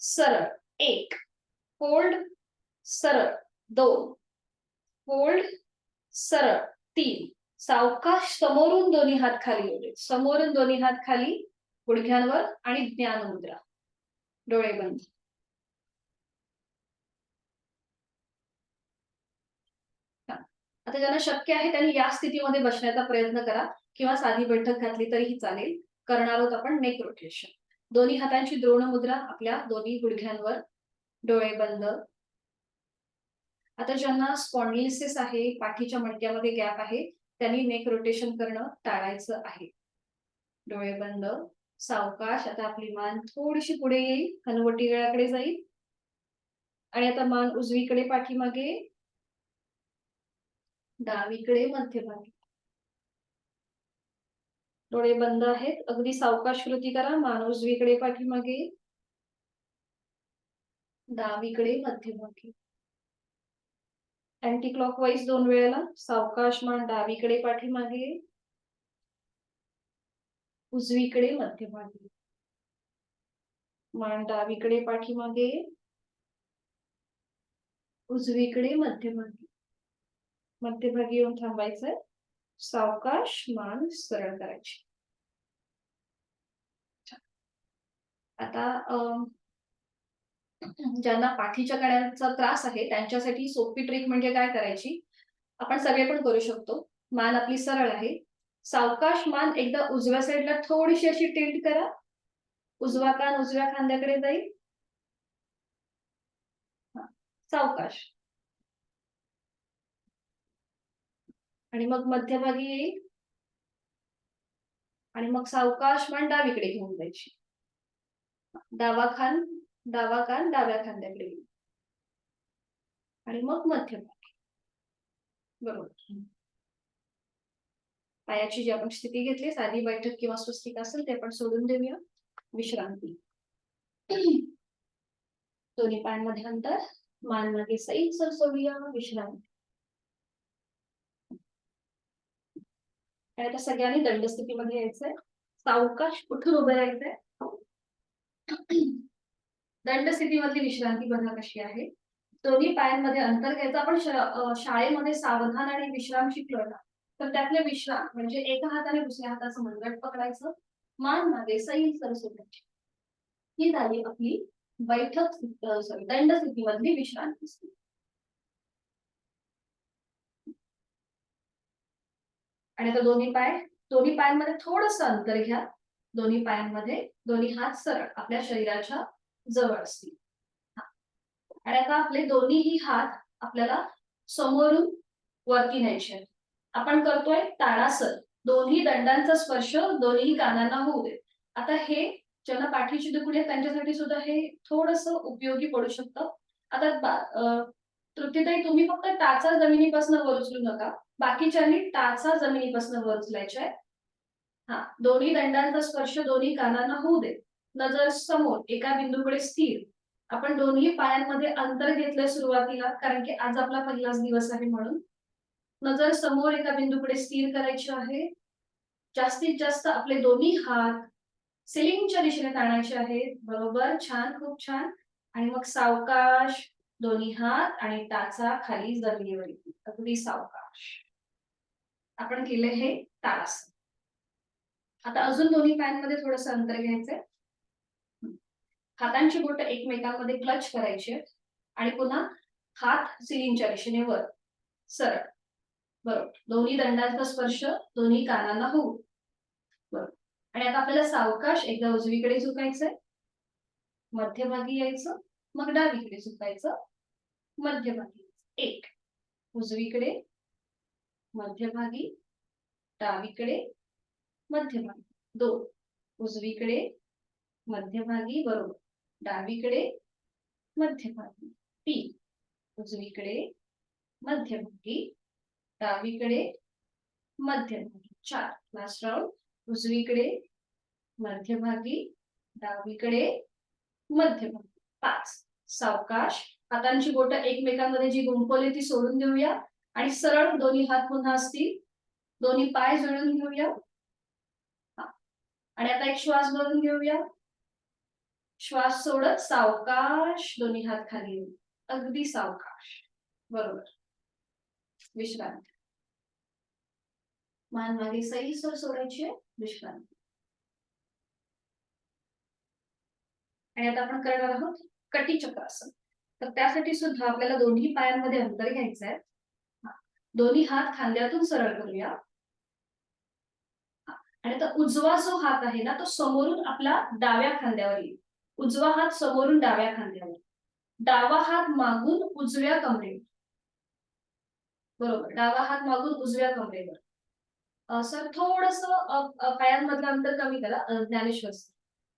सरळ. 1 फोल्ड सरळ. 2 फोल्ड सरळ. 3 सावकाश समोरून दोन्ही हात खाली येऊ देत. समोरून दोन्ही हात खाली गुडघ्यांवर आणि ज्ञान मुद्रा. डोळे बंद. आता ज्यांना शक्य आहे त्यांनी या स्थितीमध्ये बसण्याचा प्रयत्न करा किंवा साधी बैठक घातली तरीही चालेल. करणार आहोत आपण नेक रोटेशन. दोन्ही हातांची द्रोण मुद्रा आपल्या दोन्ही गुडघ्यांवर. डोळे बंद. आता ज्यांना स्पॉन्डिलिसिस आहे, पाठीच्या मणक्यामध्ये गॅप आहे, त्यांनी नेक रोटेशन करणं टाळायचं आहे. डोळे बंद. सावकाश. आता आपली मान थोडीशी पुढे येईल, हनुवटी गळ्याकडे जाईल आणि आता मान उजवीकडे पाठीमागे, डावीकडे मध्यभागी. डोळे बंद आहेत. अगदी सावकाश कृती करा. मान उजवीकडे पाठीमागे, डावीकडे मध्यभागी. अँटी क्लॉकवाईज 2 वेळेला. सावकाश मान डावीकडे पाठीमागे, उजवीकडे मध्यभागी. मान डावीकडे पाठीमागे, उजवीकडे मध्यभागी. मध्यभागी येऊन थांबायचंय. सावकाश मान सरळ करायची. आता ज्यांना पाठीच्या कण्याचा त्रास आहे त्यांच्यासाठी सोपी ट्रिक म्हणजे काय करायची, आपण सगळे पण करू शकतो. मान आपली सरळ आहे. सावकाश मान एकदा उजव्या साईडला थोडीशी अशी टिल्ट करा. उजवा कान उजव्या खांद्याकडे जाईल. सावकाश. आणि मग मध्यभागी येईल. आणि मग सावकाश मान डावीकडे घेऊन जायची. डावा कान डाव्या खांद्याकडे येईल. आणि मग मध्यभागी. बरोबर. पायाची जी आपण स्थिती घेतली, साधी बैठक किंवा स्वस्तिक असेल ते आपण सोडून देऊया. विश्रांती. दोन्ही पायांमध्ये अंतर, मान मागे सैल सोडूया. विश्रांती. आता सगळ्यांनी दंड स्थितीमध्ये यायचंय. सावकाश उठून उभं राहायचंय. दंड स्थितीमधली विश्रांती बघा कशी आहे. दोन्ही पायांमध्ये अंतर घ्यायचं. आपण शाळेमध्ये सावधान आणि विश्राम शिकलोय ना, तर त्यातले विश्राम म्हणजे एका हाताने दुसऱ्या हाताचं मनगट पकडायचं, मान मागे सैल सोडायची. ही झाली आपली बैठक दंड स्थितीमधली विश्रांती. आणि आता दोन्ही पायांमध्ये थोडस अंतर घ्या. दोन्ही पायांमध्ये दोन्ही हात सरळ आपल्या शरीराच्या जवळ असतील. आणि आता आपले दोन्हीही हात आपल्याला समोरून वरती न्यायचे. आपण करतोय ताडासन. दोन्ही दंडांचा स्पर्श दोन्ही कानांना होऊ दे. आता हे ज्यांना पाठीची दुखणी आहे त्यांच्यासाठी सुद्धा हे थोडस उपयोगी पडू शकतं. आता तृप्तीताई, तुम्ही फक्त टाचा जमिनीपासून वर उचलू नका. बाकीच्यांनी टाचा जमिनीपासून वर उचलायच्या. हा, दोन्ही दंडांचा स्पर्श दोन्ही कानांना होऊ दे. नजर समोर एका बिंदूकडे स्थिर. आपण दोन्ही पायांमध्ये अंतर घेतलंय सुरुवातीला, कारण की आज आपला पहिलाच दिवस आहे म्हणून. नजर समोर एका बिंदूकडे स्थिर करायची आहे. जास्तीत जास्त आपले दोन्ही हात सिलिंगच्या दिशेने ताणायचे आहेत. बरोबर, छान, खूप छान. आणि मग सावकाश दोन्ही हात आणि टाचा खाली जमिनीवर येतील. अगदी सावकाश. आपण केले हे ताडासन. आता अजून दोन्ही पायांमध्ये थोडंसं अंतर घ्यायचंय. हातांची बोट एकमेकांमध्ये क्लच करायची आणि पुन्हा हात सिलिंगच्या दिशेने वर सरळ. बरोबर. दोन्ही दंडांचा स्पर्श दोन्ही कानांना होऊ. बरोबर. आणि आता आपल्याला सावकाश एकदा उजवीकडे झुकायचंय, मध्यभागी यायचं, मग डावीकडे झुकायचं, मध्यभागी. एक, उजवीकडे, मध्यभागी, डावीकडे, मध्यभागी. दोन, उजवीकडे, मध्यभागी, बरोबर, डावीकडे, मध्यभागी. तीन, उजवीकडे, मध्यभागी, डावीकडे, मध्यभागी. चार, लास्ट राऊंड, उजवीकडे, मध्यभागी, डावीकडे, मध्यभागी. पाच, सावकाश हातांची बोट एकमेकांमध्ये जी गुंफवली ती सोडून देऊया आणि सरळ दोन्ही हात पुन्हा असतील. दोन्ही पाय जुळून घेऊया. आणि आता एक श्वास भरून घेऊया. श्वास सोडत सावकाश दोन्ही हात खाली येऊ. अगदी सावकाश. बरोबर. विश्रांती. मान मागे सैल सोडायची. विश्रांती. आणि आता आपण करणार आहोत कटी चक्रासन. तर त्यासाठी सुद्धा आपल्याला दोन्ही पायांमध्ये अंतर घ्यायचं आहे. दोन्ही हात खांद्यातून सरळ करूया. आणि आता उजवा जो हात आहे ना तो समोरून आपला डाव्या खांद्यावर येईल. उजवा हात समोरून डाव्या खांद्यावर, डावा हात मागून उजव्या कमरेवर. बरोबर, डावा हात मागून उजव्या कमरेवर. सर थोडस पायांमधलं अंतर कमी करा. ज्ञानेश्वर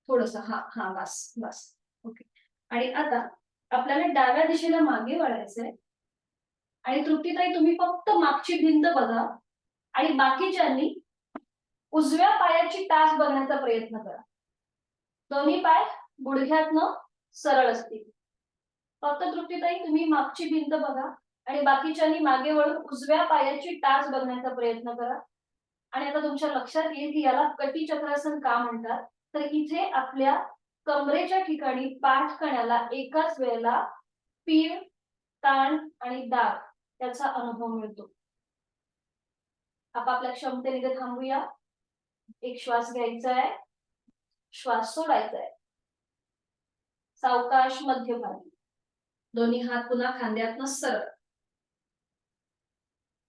थोडस. हा हा, बस बस. ओके. आणि आता आपल्याला डाव्या दिशेला मागे वळायचंय. आणि तृप्तीताई, तुम्ही फक्त मागची भिंत बघा आणि बाकीच्यांनी उजव्या पायाची टाच बघण्याचा प्रयत्न करा. दोन्ही पाय गुडघ्यातनं सरळ असतील. फक्त तृप्तीताई, तुम्ही मागची भिंत बघा आणि बाकीच्यांनी मागे वळून उजव्या पायाची टाच बघण्याचा प्रयत्न करा. आणि आता तुमच्या लक्षात येईल की याला कटी चक्रासन का म्हणतात. तर इथे आपल्या कमरेच्या ठिकाणी पाठ कण्याला एकाच वेळेला पीळ, ताण आणि दाब याचा अनुभव मिळतो. आपापल्या क्षमतेने थांबूया. एक श्वास घ्यायचा आहे, श्वास सोडायचा आहे. सावकाश मध्यभागी. दोन्ही हात पुन्हा खांद्यातनं सरळ.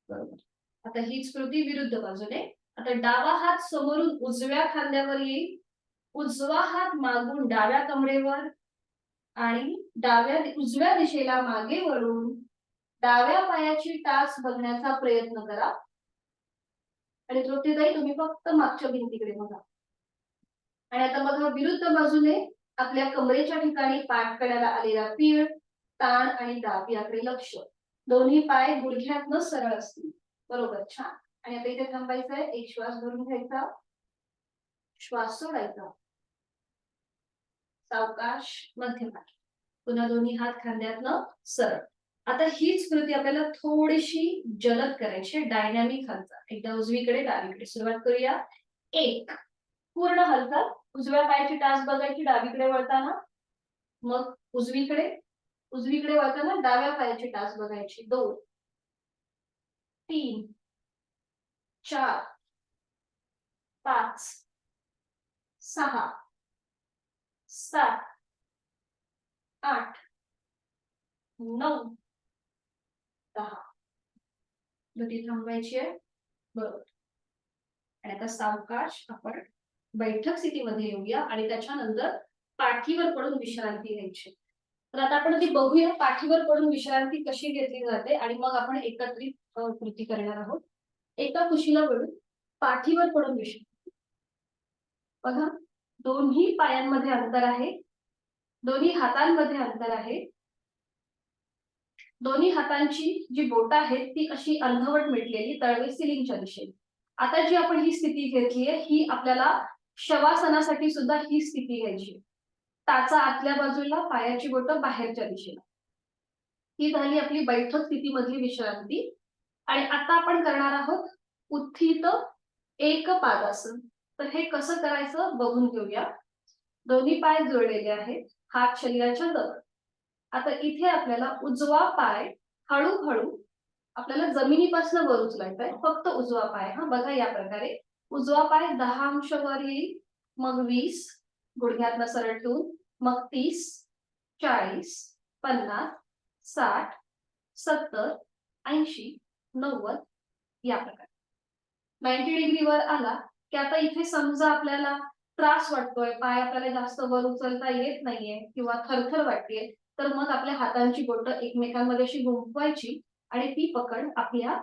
बरोबर. आता हीच कृती विरुद्ध बाजूने. आता डावा हात समोरून उजव्या खांद्यावर येईल, उजवा हात मागून डाव्या कमरेवर आणि उजव्या दिशेला मागे वळून डाव्या पायाची टाच बघण्याचा प्रयत्न करा. आणि तृप्तीताई तुम्ही फक्त मागच्या भिंतीकडे बघा. आणि आता बघा विरुद्ध बाजूने आपल्या कमरेच्या ठिकाणी पाठ कड्याला आलेला पीळ, ताण आणि दाब याकडे लक्ष. दोन्ही पाय गुडघ्यातनं सरळ असतील. बरोबर, छान. आणि आता इथे थांबायचं आहे. एक श्वास भरून घ्यायचा, श्वास सोडायचा. सावकाश मध्यभागी. पुन्हा दोन्ही हात खांद्यातनं सरळ. आता हीच कृती आपल्याला थोडीशी जलद करायची, डायनॅमिक हालचाल. एकदा उजवीकडे डावीकडे सुरुवात करूया. एक, पूर्ण हालचाल. उजव्या पायाची टाच बघायची डावीकडे वळताना, मग उजवीकडे वळताना डाव्या पायाची टाच बघायची. 2, 3, 4, 5, 6, 7, 8, 9, 10. गती थांबवायची आहे. बरोबर. आणि आता सावकाश आपण बैठक स्थितीमध्ये येऊया आणि त्याच्यानंतर पाठीवर पडून विश्रांती घ्यायची. तर आता आपण ती बघूया पाठीवर पडून विश्रांती कशी घेतली जाते आणि मग आपण एकत्रित कृती करणार आहोत. एका कुशीला वळून पाठीवर पडून विश्रांती. बघा, दोन्ही पायांमध्ये अंतर आहे, दोन्ही हातांमध्ये अंतर आहे. दोन्ही हातांची जी बोटं आहेत ती अशी अर्धवट मिटलेली, तळवे सिलिंगच्या दिशेने. आता जी आपण ही स्थिती घेतलीये ही आपल्याला शवासनासाठी सुद्धा ही स्थिती घ्यायची. टाचा आतल्या बाजूला, पायाची बोटं बाहेरच्या दिशेला. ही झाली आपली बैठक स्थितीमधली विश्रांती. आणि आता आपण करणार आहोत उत्थित एक पादासन. तर हे कसं करायचं बघून घेऊया. दोन्ही पाय जोडलेले आहेत, हात शरीराच्या जवळ. आता इथे आपल्याला उजवा पाय हळूहळू आपल्याला जमिनीपासून वर उचलायचा आहे. फक्त उजवा पाय. हा बघा, या प्रकारे उजवा पाय 10 अंश वर येईल, मग 20 गुडघ्यातनं सरळ ठेवून, मग 30, 40, 50, 60, 70, 80, 90 या प्रकारे. 90 डिग्रीवर आला की आता इथे समजा आपल्याला त्रास वाटतोय, पाय आपल्याला जास्त वर उचलता येत नाहीये किंवा थरथर वाटतेय, तर मग आपल्या हातांची बोटं एकमेकांमध्ये अशी गुंफवायची आणि ती पकड आपल्या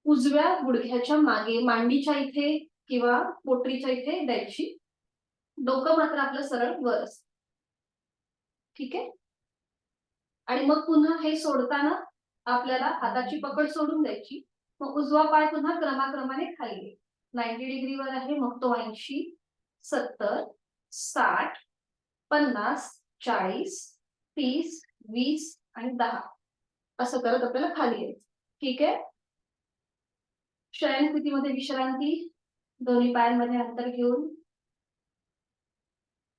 उजव्या गुडघ्याच्या मागे, मांडीच्या इथे किंवा पोटरीच्या इथे द्यायची. डोकं मात्र आपलं सरळ वर असतं. ठीक आहे. आणि मग पुन्हा हे सोडताना आपल्याला हाताची पकड सोडून द्यायची. मग उजवा पाय पुन्हा क्रमाक्रमाने खाली 90 डिग्रीवर आहे, मग तो 80, 70, 60, 50, 40, 30, 20 आणि 10 असं करत आपल्याला खाली यायचं. ठीक आहे. शयन स्थितीमध्ये विश्रांती. दोन्ही पायांमध्ये अंतर घेऊन,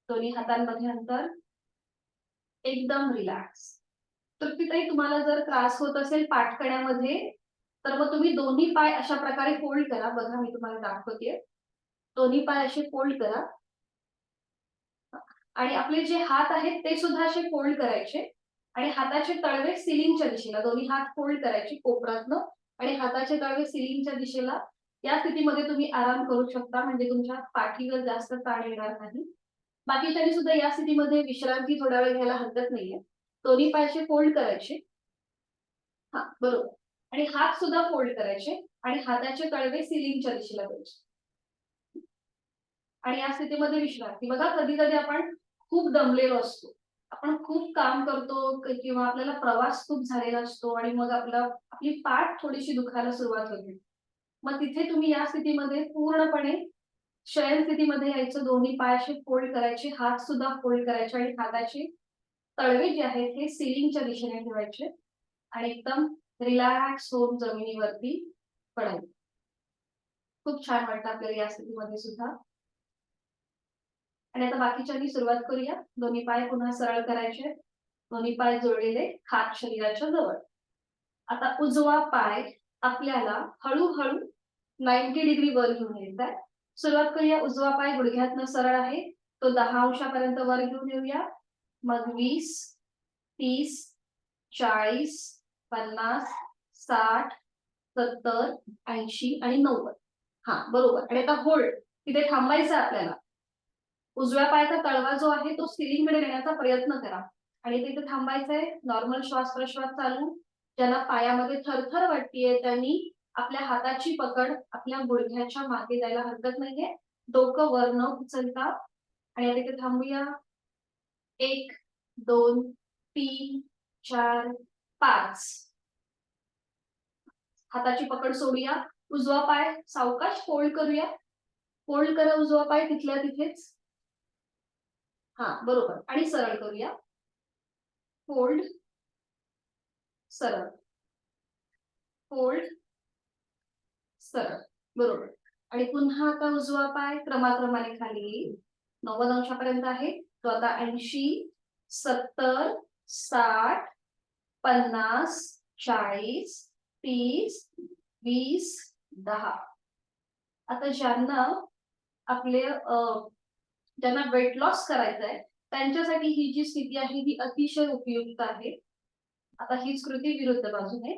दोन्ही हातांमध्ये अंतर, एकदम रिलॅक्स. तृप्तीताई, तुम्हाला जर त्रास होत असेल पाठकण्यामध्ये तर मग तुम्ही दोन्ही पाय अशा प्रकारे फोल्ड करा. बघा, मी तुम्हाला दाखवते. दोन्ही पाय असे फोल्ड करा आणि आपले जे हात आहेत ते सुद्धा असे फोल्ड करायचे आणि हाताचे तळवे सिलिंगच्या दिशेला. दोन्ही हात फोल्ड करायचे कोपरातनं आणि हाताचे तळवे सिलिंगच्या दिशेला. या स्थितीमध्ये तुम्ही आराम करू शकता, म्हणजे तुमच्या पाठीवर जास्त ताण येणार नाही. बाकीच्यांनी सुद्धा या स्थितीमध्ये विश्रांती थोडा वेळ घ्यायला हरकत नाहीये. दोन्ही पाय असे फोल्ड करायचे. हा, बरोबर. आणि हात सुद्धा फोल्ड करायचे आणि हाताचे तळवे सिलिंगच्या दिशेला द्यायचे. आणि या स्थितीमध्ये विश्रांती. बघा, कधी कधी आपण खूप दमलेलो असतो, आपण खूप काम करतो किंवा आपल्याला प्रवास खूप झालेला असतो आणि मग आपली पाठ थोडीशी दुखायला सुरुवात होते. मग तिथे तुम्ही या स्थितीमध्ये पूर्णपणे शयन स्थितीमध्ये यायचं. दोन्ही पाय असे फोल्ड करायचे, हात सुद्धा फोल्ड करायचे आणि हाताचे तळवे जे आहेत हे सिलिंगच्या दिशेने ठेवायचे आणि एकदम रिलॅक्स होऊन जमिनीवरती पडायचं. खूप छान वाटतं आपल्याला या स्थितीमध्ये सुद्धा. आणि आता बाकीच्यांनी सुरुवात करूया. दोन्ही पाय पुन्हा सरळ करायचे, दोन्ही पाय जोडलेले, हात शरीराच्या जवळ. आता उजवा पाय आपल्याला हळूहळू 90 डिग्री वर घेऊन यायचा आहे. सुरुवात करूया. उजवा पाय गुडघ्यातनं सरळ आहे, तो 10 अंशापर्यंत वर घेऊन येऊया. मग 20, 30, 40, 50, 60, 70, 80 आणि 90. हा बरोबर. आणि आता होल्ड, तिथे थांबायचं आपल्याला. उजव्या पायाचा तळवा जो आहे तो सिलिंग कडे नेण्याचा प्रयत्न करा आणि तिथे थांबायचंय. नॉर्मल श्वास प्रश्वास चालू. ज्यांना पायामध्ये थरथर वाटतेय त्यांनी आपल्या हाताची पकड आपल्या गुडघ्याच्या मागे जायला हरकत नाहीये. डोकं वर न उचलता. आणि आता इथे थांबूया. 1, 2, 3, 4, 5. हाताची पकड सोडूया. उजवा पाय सावकाश फोल्ड करूया. फोल्ड करा उजवा पाय तिथल्या तिथेच. हा बरोबर. आणि सरळ करूया. फोल्ड, सरळ, फोल्ड, सरळ. बरोबर. आणि पुन्हा आता उजवा पाय क्रमाक्रमाने खाली येईल. 90 अंशापर्यंत आहे तो आता 80, 70, 60, 50, 40, 30, 20, 10. आता ज्यांना वेट लॉस करायचं आहे त्यांच्यासाठी ही जी स्थिती आहे ही अतिशय उपयुक्त आहे. आता हीच कृती विरुद्ध बाजूने.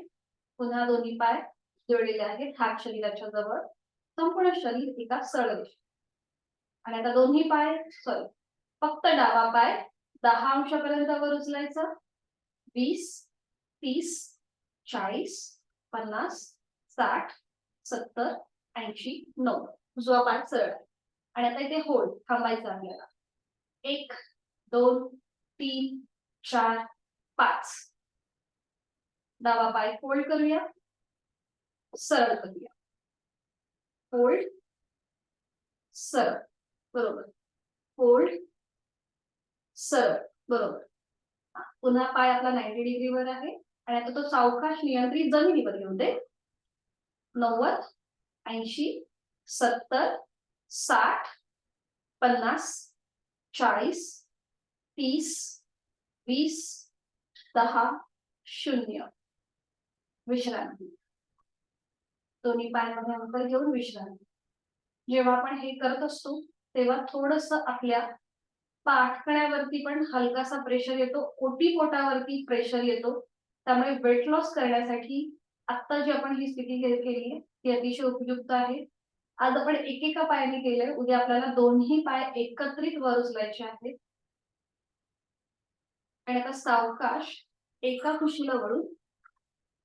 पुन्हा दोन्ही पाय जोडलेले आहेत हात शरीराच्या जवळ. संपूर्ण शरीर एका सरळ दिशेने. आणि आता दोन्ही पाय सरळ. फक्त डावा पाय 10 अंशापर्यंत वर उचलायचा. 20, 30, 40, 50, 60, 70, 80, 90. उजवा पाय सरळ. आणि आता इथे होल्ड थांबायचं आपल्याला. 1, 2, 3, 4, 5. डावा पाय फोल्ड करूया. सरळ करूया. फोल्ड, सरळ. बरोबर. फोल्ड, सरळ. बरोबर. पुन्हा पाय आपला 90 डिग्रीवर आहे आणि आता तो सावकाश नियंत्रित जमिनीवर येऊ दे. 90, 80, 70, 60, 50, 40, 30, 20, 10, 0. विश्रांती. दोन्ही पायांमध्ये अंतर घेऊन विश्रांती. जेव्हा आपण हे करत असतो तेव्हा थोडस आपल्या पाठकण्यावरती पण हलकासा प्रेशर येतो. ओटीपोटावरती प्रेशर येतो. त्यामुळे वेट लॉस करण्यासाठी आता जी आपण ही स्थिती केली आहे ती अतिशय उपयुक्त आहे. आज आपण एकेका पायाने केलंय. उद्या आपल्याला दोन्ही पाय एकत्रित वर उचलायचे आहेत. आणि आता सावकाश एका कुशीला वळून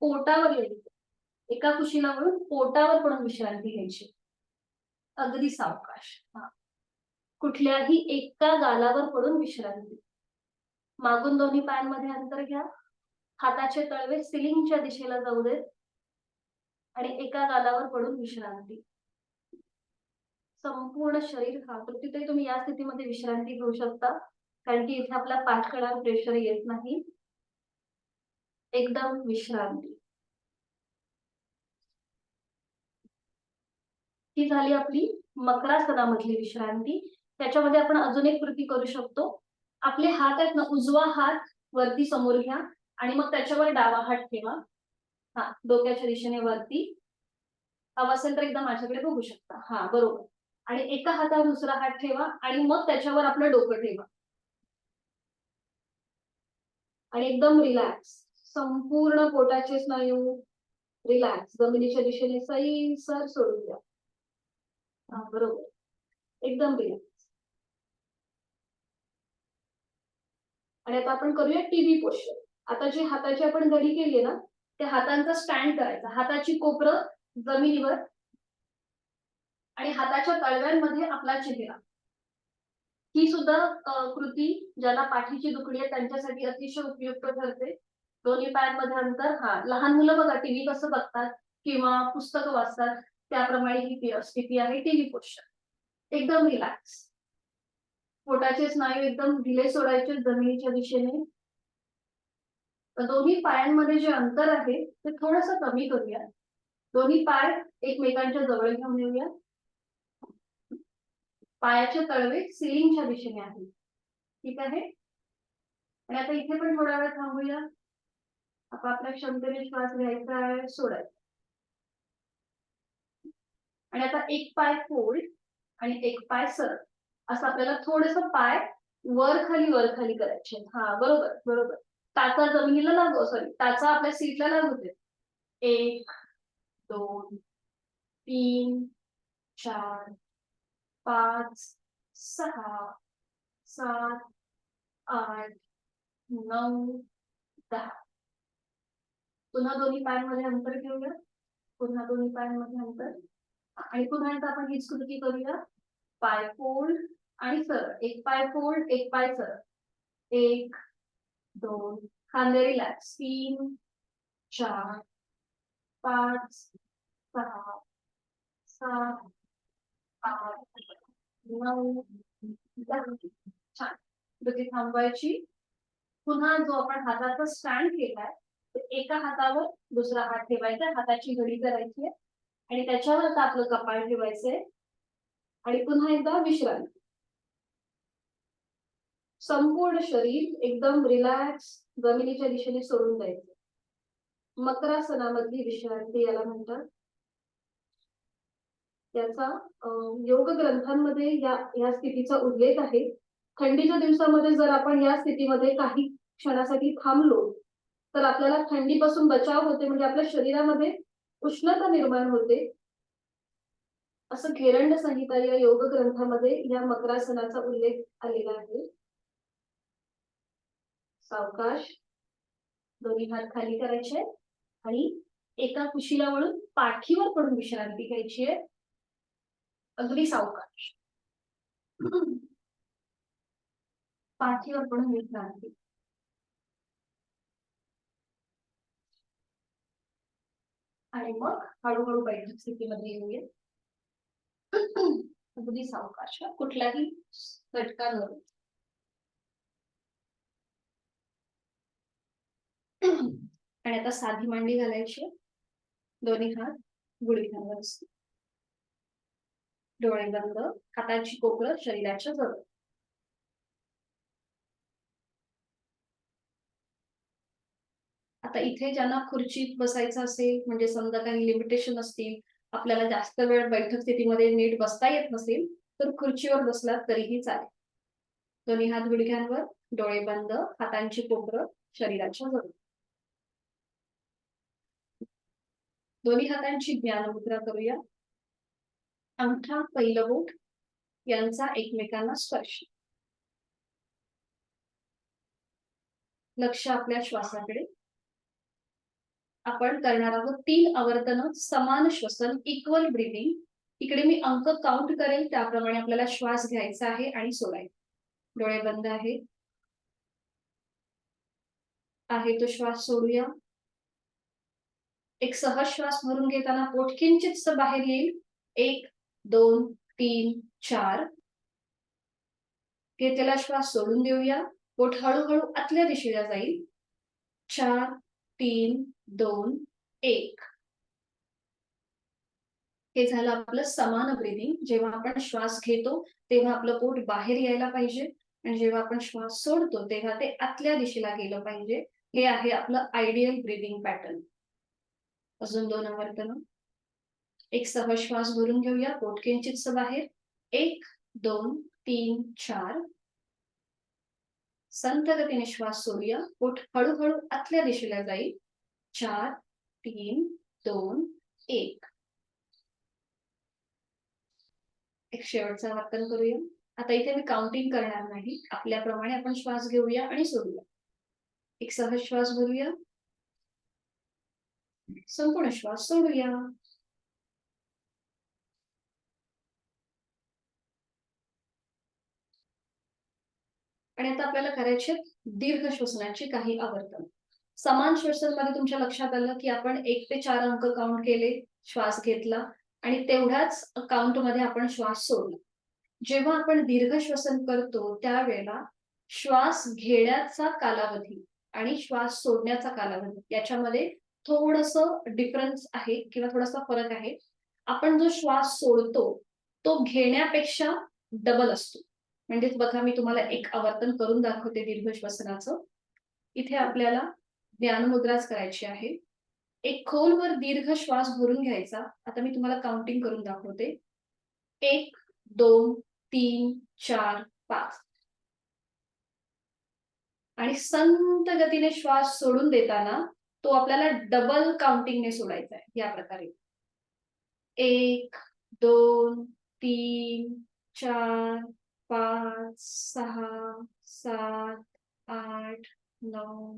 पोटावर यायचं. एका कुशीला वळून पोटावर पण विश्रांती घ्यायची. अगदी सावकाश. कुठल्याही एका गालावर पडून विश्रांती. मागून दोन्ही पायांमध्ये अंतर घ्या. हाताचे तळवे सिलिंगच्या दिशेला जाऊ देत आणि एका गालावर पडून विश्रांती. संपूर्ण शरीर हातोटीतही तुम्ही या स्थितीमध्ये विश्रांती घेऊ शकता कारण की इथे आपला पाठकणावर प्रेशर येत नाही. एकदम विश्रांती. ही झाली आपली मकरासनामधली विश्रांती. त्याच्यामध्ये आपण अजून एक कृती करू शकतो. आपले हात आहेत ना, उजवा हात वरती समोर घ्या आणि मग त्याच्यावर डावा हात ठेवा. हा डोक्याच्या दिशेने वरती. हवा असेल तर एकदा माझ्याकडे बघू शकता. हा बरोबर. आणि एका हातावर दुसरा हात ठेवा आणि मग त्याच्यावर आपलं डोकं ठेवा. आणि एकदम रिलॅक्स. संपूर्ण पोटाचे स्नायू रिलॅक्स जमिनीच्या दिशेने सैलसर सोडून द्या. हा बरोबर. एकदम रिलॅक्स. आणि आता आपण करूया टीव्ही पोश्चर. आता जी हाताची आपण घडी केली ना त्या हातांचा स्टँड करायचा. हाताची कोपरं जमिनीवर आणि हाताच्या तळव्यांमध्ये आपला चेहरा. ही सुद्धा कृती ज्याला पाठीची दुखडी आहे त्यांच्यासाठी अतिशय उपयुक्त ठरते. दोन्ही पायांमध्ये अंतर. हा लहान मुलं बघा टीव्ही कसं बघतात किंवा पुस्तकं वाचतात त्याप्रमाणे ही स्थिती आहे टीव्ही पोश्चर. एकदम रिलॅक्स. पोटाचे स्नायू एकदम ढिले सोडायचे जमिनीच्या दिशेने. दोन्ही पायांमध्ये जे अंतर आहे ते थोडस कमी करूया. दोन्ही पाय एकमेकांच्या जवळ घेऊन येऊया. पायाचे तळवे सिलिंगच्या दिशेने आहेत. ठीक आहे. आणि आता इथे पण थोडा वेळ थांबूया. आपापल्या क्षमतेने श्वास घ्यायचा आहे, सोडायचा. आणि आता एक पाय फोल्ड आणि एक पाय सरळ असं आपल्याला थोडस पाय वर खाली करायचे. हा बरोबर बरोबर. टाचा जमिनीला लागू, सॉरी टाचा आपल्या सीटला लागू दे. 1 2 3 4 5 6 7 8 9 10. पुन्हा दोन्ही पायांमध्ये अंतर घेऊया. पुन्हा दोन्ही पायांमध्ये अंतर आणि पुन्हा एकदा आपण हीच कृती करूया. पाय फोल्ड आणि सरळ. एक पाय फोल्ड, एक पाय सरळ. 1 2 खांदे रिलॅक्स. 3 4 5 6 7 8 9 10. छान. गती थांबवायची. पुन्हा जो आपण हाताचा स्टँड केलाय एका हातावर दुसरा हात ठेवायचा, हाताची घडी करायची आणि त्याच्यावर आपलं कपाळ ठेवायचंय आणि पुन्हा एकदा विश्रांती. संपूर्ण शरीर एकदम रिलॅक्स जमिनीच्या दिशेने सोडून द्यायचं. मकरासनामधली विश्रांती याला म्हणतात. याचा योग ग्रंथांमध्ये या स्थितीचा उल्लेख आहे. थंडीच्या दिवसामध्ये जर आपण या स्थितीमध्ये काही क्षणासाठी थांबलो तर आपल्याला थंडीपासून बचाव होते, म्हणजे आपल्या शरीरामध्ये उष्णता निर्माण होते. असं घेरंड संहिता या योग ग्रंथामध्ये या मकरासनाचा उल्लेख आलेला आहे. सावकाश दोन्ही हात खाली करायचे आणि एका कुशीला वळून पाठीवर पडून विश्रांती घ्यायची आहे. अगदी सावकाश पाठीवर पडून विश्रांती. आणि मग हळूहळू बैठक स्थितीमध्ये येऊया. अगदी सावकाश, कुठलाही झटका न. आणि आता साधी मांडी घालायची. दोन्ही हात गुडघ्यांवर असतील. डोळे बंद, हाताची कोपरं शरीराच्या जवळ. आता इथे ज्यांना खुर्चीत बसायचं असेल, म्हणजे समजा काही लिमिटेशन असतील, आपल्याला जास्त वेळ बैठक स्थितीमध्ये नीट बसता येत नसेल तर खुर्चीवर बसलात तरीही चालेल. दोन्ही हात गुडघ्यांवर, डोळे बंद, हातांची कोपरं शरीराच्या जवळ. दोन्ही हातांची ज्ञानमुद्रा करूया. अंगठा पहिलं बोट यांचा एकमेकांना स्पर्श. लक्ष आपल्या श्वासाकडे. आपण करणार आहोत 3 आवर्तन समान श्वसन, इक्वल ब्रीदिंग. इकडे मी अंक काउंट करेल त्याप्रमाणे आपल्याला श्वास घ्यायचा आहे आणि सोडायचा. डोळे बंद आहे तो श्वास सोडूया. एक सहज श्वास भरून घेताना पोट किंचित बाहेर येईल. 1 2 3 4. घेतलेला श्वास सोडून देऊया. पोट हळूहळू आतल्या दिशेला जाईल. 4 3 2 1. हे झालं आपलं समान ब्रीदिंग. जेव्हा आपण श्वास घेतो तेव्हा आपलं पोट बाहेर यायला पाहिजे आणि जेव्हा आपण श्वास सोडतो तेव्हा ते आतल्या दिशेला गेलं पाहिजे. हे आहे आपलं आयडियल ब्रीदिंग पॅटर्न. अजून 2 आवर्तन. एक सहज श्वास भरून घेऊया. पोट किंचित बाहेर. 1 2 3 4. संथ गतीने श्वास सोडूया. पोट हळूहळू आतल्या दिशेला जाईल. 4 3 2 1. एक शेवटचं आवर्तन करूया. आता इथे मी काउंटिंग करणार नाही, आपल्याप्रमाणे आपण श्वास घेऊया आणि सोडूया. एक सहज श्वास भरूया. संपूर्ण श्वास सोडूया. आणि आता आपल्याला करायचे दीर्घ श्वसनाची काही आवर्तन. समान श्वसनमध्ये तुमच्या लक्षात आलं की आपण 1 ते 4 अंक काउंट केले, श्वास घेतला आणि तेवढ्याच काउंट मध्ये आपण श्वास सोडला. जेव्हा आपण दीर्घ श्वसन करतो त्यावेळेला श्वास घेण्याचा कालावधी आणि श्वास सोडण्याचा कालावधी याच्यामध्ये थोडंसं डिफरन्स आहे किंवा थोडासा फरक आहे. आपण जो श्वास सोडतो तो घेण्यापेक्षा डबल असतो. म्हणजेच बघा, मी तुम्हाला एक आवर्तन करून दाखवते दीर्घ श्वसनाचं. इथे आपल्याला ध्यानमुद्राच करायची आहे. एक खोलवर दीर्घ श्वास भरून घ्यायचा. आता मी तुम्हाला काउंटिंग करून दाखवते. 1 2 3 4 5. आणि संत गतीने श्वास सोडून देताना तो आपल्याला डबल काउंटिंगने सोडायचा आहे या प्रकारे. 1, 2, 3, 4, 5, 6, 7, 8, 9,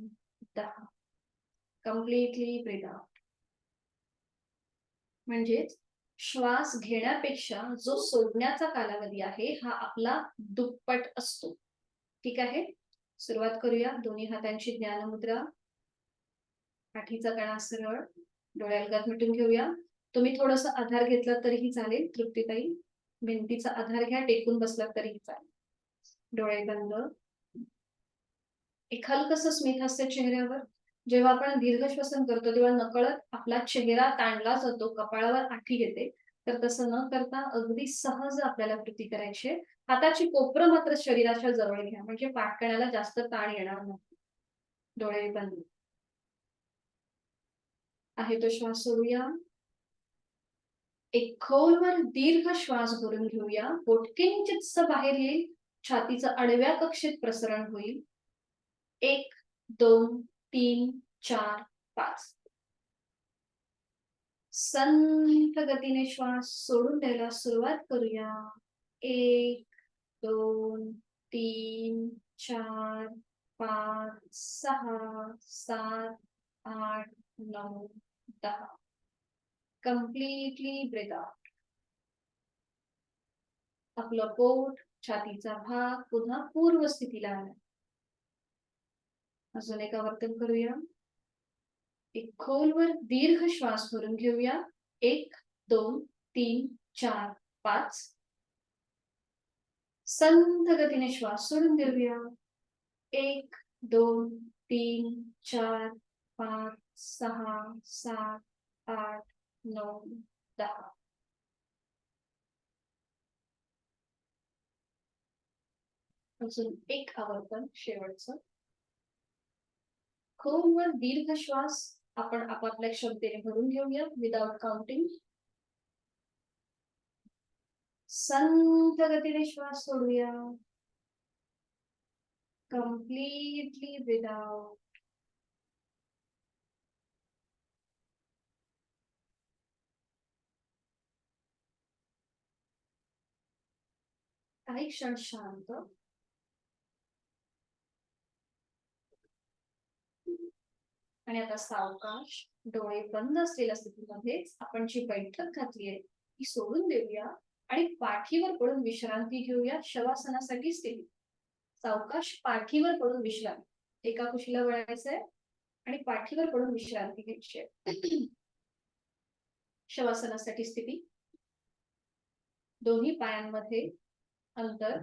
10. Completely breathe out. म्हणजेच श्वास घेण्यापेक्षा जो सोडण्याचा कालावधी आहे हा आपला दुप्पट असतो. ठीक आहे, सुरुवात करूया. दोन्ही हातांची ज्ञानमुद्रा, पाठीचा कणा सरळ, डोळे अलगद मिटून घेऊया. तुम्ही थोडासा आधार घेतला तरीही चालेल. तृप्तीताई, भिंतीचा आधार घ्या, टेकून बसलात तरीही चालेल. डोळे बंद. एक हलकसं स्मित हास्य चेहऱ्यावर. जेव्हा आपण दीर्घ श्वसन करतो तेव्हा नकळत आपला चेहरा ताणला जातो, कपाळावर आठी येते. तर तसं न करता अगदी सहज आपल्याला कृती करायची आहे. हाताची कोपरं मात्र शरीराच्या जवळ घ्या, म्हणजे पाठकण्याला जास्त ताण येणार नाही. डोळे बंद. आहे तो श्वास सोडूया. एक खोलवर दीर्घ श्वास भरून घेऊया. पोट किंचितसं बाहेर येईल. छातीचं आडव्या कक्षेत प्रसरण होईल. 1, 2, 3, 4, 5. संथ गतीने श्वास सोडून द्यायला सुरुवात करूया. 1, 2, 3, 4, 5, 6, 7, 8, 9, 10. Completely breathe out. आपलं पोट, छातीचा भाग पुन्हा पूर्व स्थितीला आला. अजून एक आवर्तन करूया. एक खोलवर दीर्घ श्वास भरून घेऊया. 1, 2, 3, 4, 5. संथ गतीने श्वास सोडून देऊया. 1, 2, 3, 4, 5, 6, 7, 8, 9, 10. अजून एक आवर्तन शेवटचं. खोलवर दीर्घ श्वास आपण आपापल्या क्षमतेने भरून घेऊया विदाउट काउंटिंग. संथ गतीने श्वास सोडूया. Completely without. काही क्षण शांत. आणि आता सावकाश डोळे बंद असलेल्या स्थितीमध्येच आपण जी बैठक घातली आहे ती सोडून देऊया आणि पाठीवर पडून विश्रांती घेऊया. शवासनासाठी स्थिती. सावकाश पाठीवर पडून विश्रांती. एका कुशीला वळायचंय आणि पाठीवर पडून विश्रांती घ्यायची आहे. शवासनासाठी स्थिती. दोन्ही पायांमध्ये अंतर.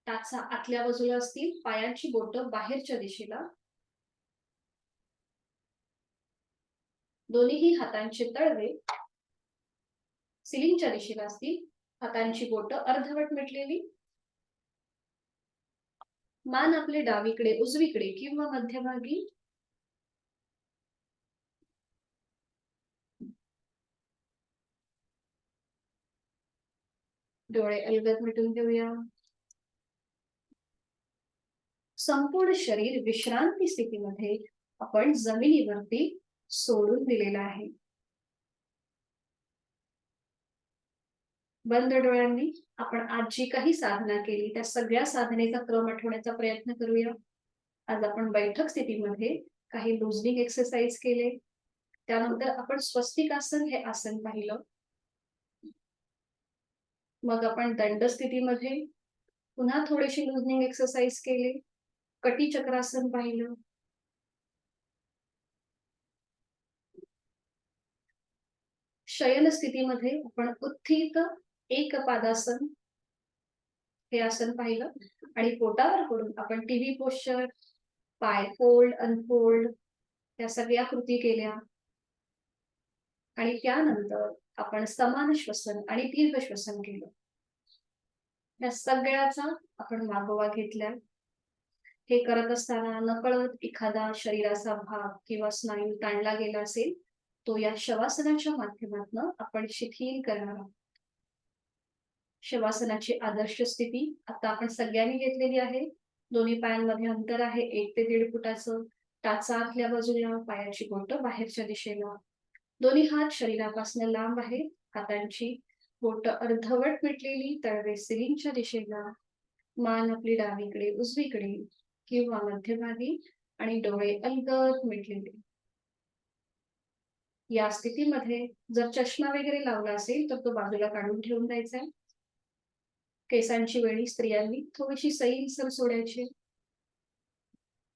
टाचा आतल्या बाजूला असतील. पायांची बोटं बाहेरच्या दिशेला. दोन्हीही हातांचे तळवे सिलिंगच्या दिशेला असतील. हातांची बोटं अर्धवट मिटलेली. मान आपले डावीकडे, उजवीकडे किंवा मध्यभागी. डोळे अलगद मिटून घेऊया. संपूर्ण शरीर विश्रांती स्थितीमध्ये आपण जमिनीवरती सोडून दिलेलं आहे. बंद डोळ्यांनी आपण आज जी काही साधना केली त्या सगळ्या साधनेचा क्रम आठवण्याचा प्रयत्न करूया. आज आपण बैठक स्थितीमध्ये काही लुझनिंग एक्सरसाइज केले. त्यानंतर आपण स्वस्तिकासन हे आसन पाहिलं. मग आपण दंड स्थितीमध्ये पुन्हा थोडीशी लुझनिंग एक्सरसाइज केली. कटी चक्रासन पाहिलं. शयन स्थितीमध्ये आपण उत्थित एकपादासन हे आसन पाहिलं. आणि पोटावर पडून आपण टीव्ही पोश्चर, पाय फोल्ड अनफोल्ड या सगळ्या कृती केल्या. आणि त्यानंतर आपण समान श्वसन आणि दीर्घ श्वसन केलं. या सगळ्याचा आपण मागोवा घेतला. हे करत असताना नकळत एखादा शरीराचा भाग किंवा स्नायू ताणला गेला असेल तो या शवासनाच्या माध्यमातून आपण शिथिल करणार आहोत. शवासनाची आदर्श स्थिती आता आपण सगळ्यांनी घेतलेली आहे. दोन्ही पायांमध्ये अंतर आहे 1 ते 1.5 फुटाचं. टाचा आतल्या बाजूला, पायाची बोटं बाहेरच्या दिशेला. दोन्ही हात शरीरापासून लांब आहेत. हातांची बोटं अर्धवट मिटलेली, तळवे सिलिंगच्या दिशेला. मान आपली डावीकडे, उजवीकडे किंवा मध्यभागी आणि डोळे अलगद मिटलेले. या स्थितीमध्ये जर चष्मा वगैरे लावला असेल तर तो बाजूला काढून ठेवून द्यायचा आहे. केसांची वेणी स्त्रियांनी थोडीशी सैलसर सोडायची.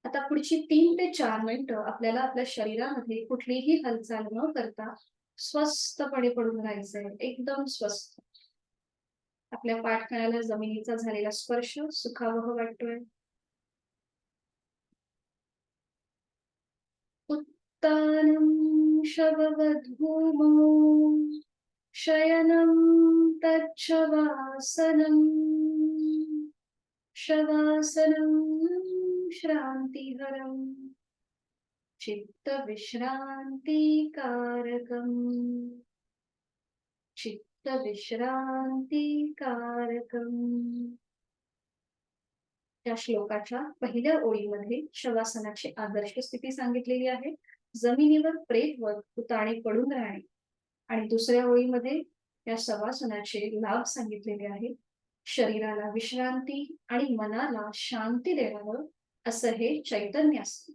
आता पुढची 3 ते 4 मिनिटं आपल्याला आपल्या शरीरामध्ये कुठलीही हालचाल न करता स्वस्थपणे पडून राहायचंय, एकदम स्वस्थ. आपल्या पाठकण्याला जमिनीचा झालेला स्पर्श सुखावह वाटतोय. उत्तानं शववधूमो शयनं तच्छवासनम् शवासनं श्रान्तिहरम् चित्तविश्रान्तिकारकम् चित्तविश्रान्तिकारकम्. या श्लोकाच्या पहिल्या ओळीमध्ये शवासनाची आदर्श स्थिती सांगितलेली आहे. जमिनीवर प्रेतवत उताणे पडून राहणे. आणि दुसऱ्या ओळीमध्ये या शवासनाचे लाभ सांगितलेले आहेत. शरीराला विश्रांती आणि मनाला शांती देणारं असं हे चैतन्यासन.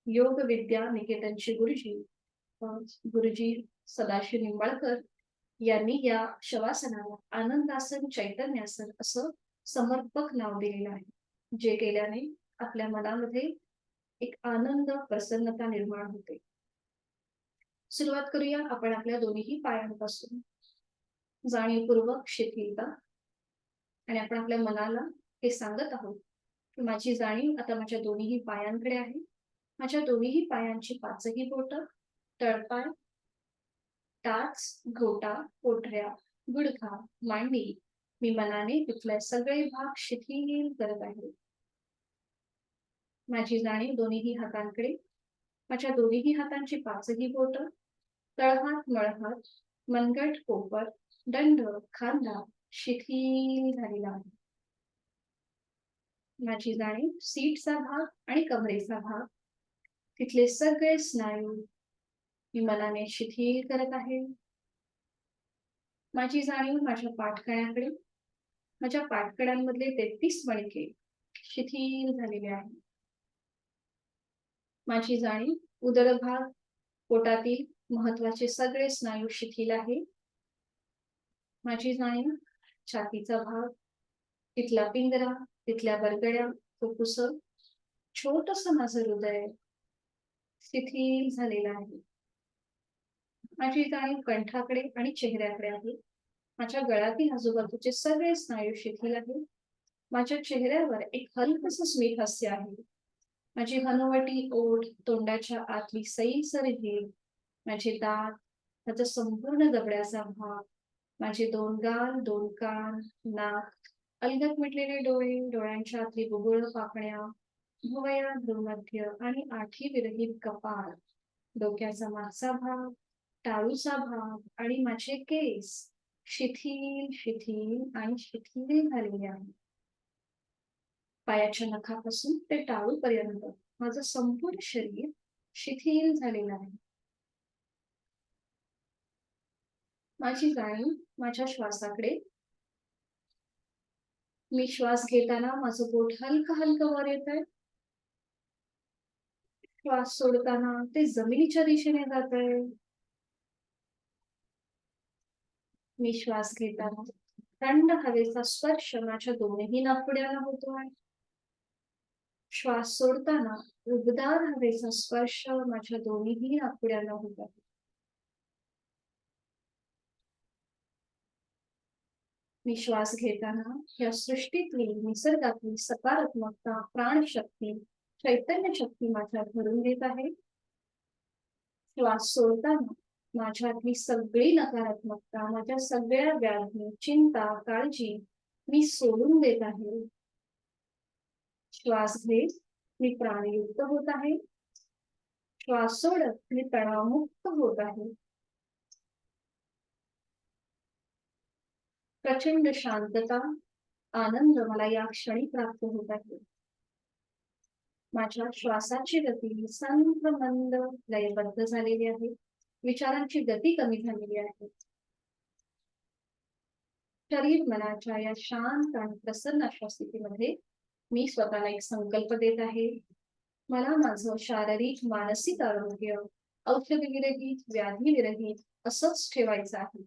योग विद्या निकेतनचे गुरुजी सदाशिव निंबाळकर यांनी या शवासनाला आनंदासन चैतन्यासन असं समर्पक नाव दिलेलं आहे, जे केल्याने आपल्या मनामध्ये एक आनंद प्रसन्नता निर्माण होते. सुरुवात करूया आपण आपल्या दोन्ही पायांपासून. जाणीवपूर्वक शिथिलता. आणि आपण आपल्या मनाला हे सांगत आहोत की माझी जाणीव आता माझ्या दोन्ही पायांकडे आहे. माझ्या दोन्ही पायांची पाचही बोटं, तळपाय, टाच, घोटा, पोटऱ्या, गुडघा, मांडी मी मनाने तिथले सगळे भाग शिथिल करत आहे. माझी जाणीव दोन्ही हातांकडे. माझ्या दोन्ही हातांची पाचही बोटं, तळहात, मळहात, मनगट, कोपर, दंड, खांदा शिथिल झालेला आहे. माझी जाणीव सीटचा भाग आणि कमरेचा भाग, तिथले सगळे स्नायू मी मनाने शिथिल करत आहे. माझी जाणीव माझ्या पाठकण्याकडे. माझ्या पाठकड्यांमधले 33 मणके शिथिल झालेले आहे. माझी जाणीव उदरभाग, पोटातील महत्वाचे सगळे स्नायू शिथिल आहे. माझी जाणीव छातीचा भाग, तिथला पिंगरा, तिथल्या बरगड्या, फुफ्फुस, छोटंसं माझं हृदय शिथिल झालेलं आहे. माझी जाणीव कंठाकडे आणि चेहऱ्याकडे आहे. माझ्या गळ्यातील आजूबाजूचे सगळे स्नायू शिथिल आहेत. माझ्या चेहऱ्यावर एक हलकसं स्मित हास्य आहे. माझी हनुवटी, ओठ, तोंडाच्या आतली सैलसर जीभ, माझे दात, माझा संपूर्ण जबड्याचा भाग, माझे 2 गाल, 2 कान, नाक, अलगद मिटलेले डोळे, डोळ्यांच्या आतली बुबुळ पापण्या, भुवया, भ्रूमध्य आणि आठी विरहित कपाळ, डोक्याचा मागचा भाग, टाळूचा भाग आणि माझे केस शिथिल शिथिल आणि शिथिल झालेले आहे. पायाच्या नखापासून ते टाळूपर्यंत माझं संपूर्ण शरीर शिथिल झालेलं आहे. माझी जाणीव माझ्या श्वासाकडे. मी श्वास घेताना माझं पोट हलकं हलकं वर येत आहे. श्वास सोडताना ते जमिनीच्या दिशेने जात आहे. मी श्वास घेताना थंड हवेचा स्पर्श माझ्या दोन्ही नाकपुड्यांना होतोय. श्वास सोडताना उबदार हवेचा स्पर्श माझ्या दोन्ही नाकपुड्यांना होत आहे. मी श्वास घेताना या सृष्टीतली, निसर्गातली सकारात्मकता, प्राणशक्ती, चैतन्य शक्ती माझ्यात भरून देत आहे. श्वास सोडताना माझ्यातली सगळी नकारात्मकता, माझ्या सगळ्या व्याधी, चिंता, काळजी मी सोडून देत आहे. श्वास घेत मी प्राणयुक्त होत आहे. श्वास सोडत मी तणावमुक्त होत आहे. प्रचंड शांतता, आनंद मला या क्षणी प्राप्त होत आहे. माझ्या श्वासाची गती संथ मंद लयबद्ध झालेली आहे. विचारांची गती कमी झालेली आहे. शरीर मनाच्या या शांत आणि प्रसन्न अशा स्थितीमध्ये मी स्वतःला एक संकल्प देत आहे. मला माझं शारीरिक मानसिक आरोग्य औषधविरहित व्याधीविरहित असंच ठेवायचं आहे.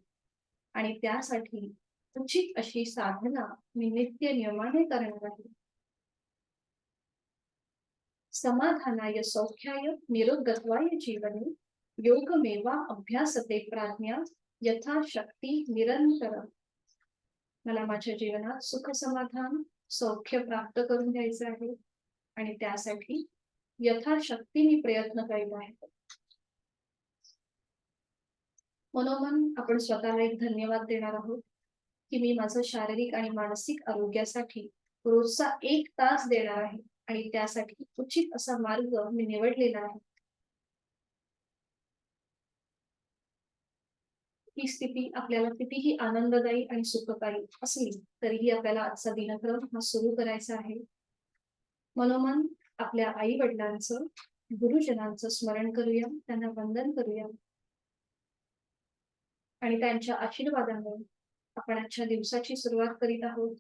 आणि त्यासाठी उचित अशी साधना मी नित्य नियमाने करणार आहे. समाधानाय सौख्याय निरोगत्वाय जीवने योगमेवा अभ्यासते प्राज्ञा यथाशक्ती निरंतर. मला माझ्या जीवनात सुख समाधान सौख्य प्राप्त करून घ्यायचं आहे आणि त्यासाठी यथाशक्ती मी प्रयत्न करीत आहे. मनोमन आपण स्वतःला एक धन्यवाद देणार आहोत की मी माझं शारीरिक आणि मानसिक आरोग्यासाठी रोजचा 1 तास देणार आहे आणि त्यासाठी उचित असा मार्ग मी निवडलेला आहे. ही स्थिती आपल्याला कितीही आनंददायी आणि सुखकारी असली तरीही आपल्याला आजचा दिनक्रम हा सुरू करायचा आहे. मनोमन आपल्या आई वडिलांचं गुरुजनांचं स्मरण करूया, त्यांना वंदन करूया आणि त्यांच्या आशीर्वादाने आपण आजच्या दिवसाची सुरुवात करीत आहोत.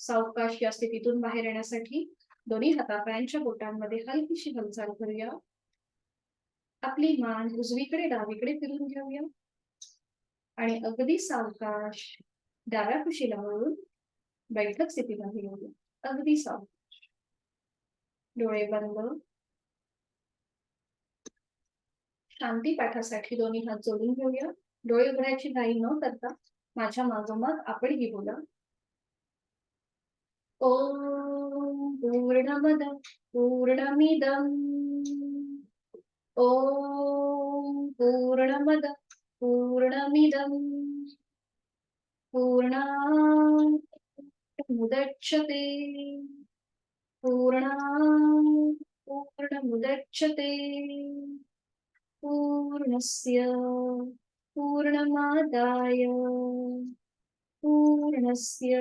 सावकाश या स्थितीतून बाहेर येण्यासाठी दोन्ही हातापायांच्या बोटांमध्ये हलकीशी हालचाल करूया. आपली मान उजवीकडे डावीकडे फिरून घेऊया आणि अगदी सावकाश डाव्या कुशीला वळून बैठक स्थितीमध्ये येऊया. अगदी सावकाश, डोळे बंद. शांती पाठासाठी दोन्ही हात जोडून घेऊया. डोळे उघडायची घाई न करता माझ्या मागोमाग आपणही बोला. ओम पूर्णमद पूर्णमिदं ओम पूर्णमद पूर्णमिदं पूर्णात् मुदच्यते पूर्णात् पूर्णमुदच्यते पूर्णस्य पूर्णमादाय पूर्णस्य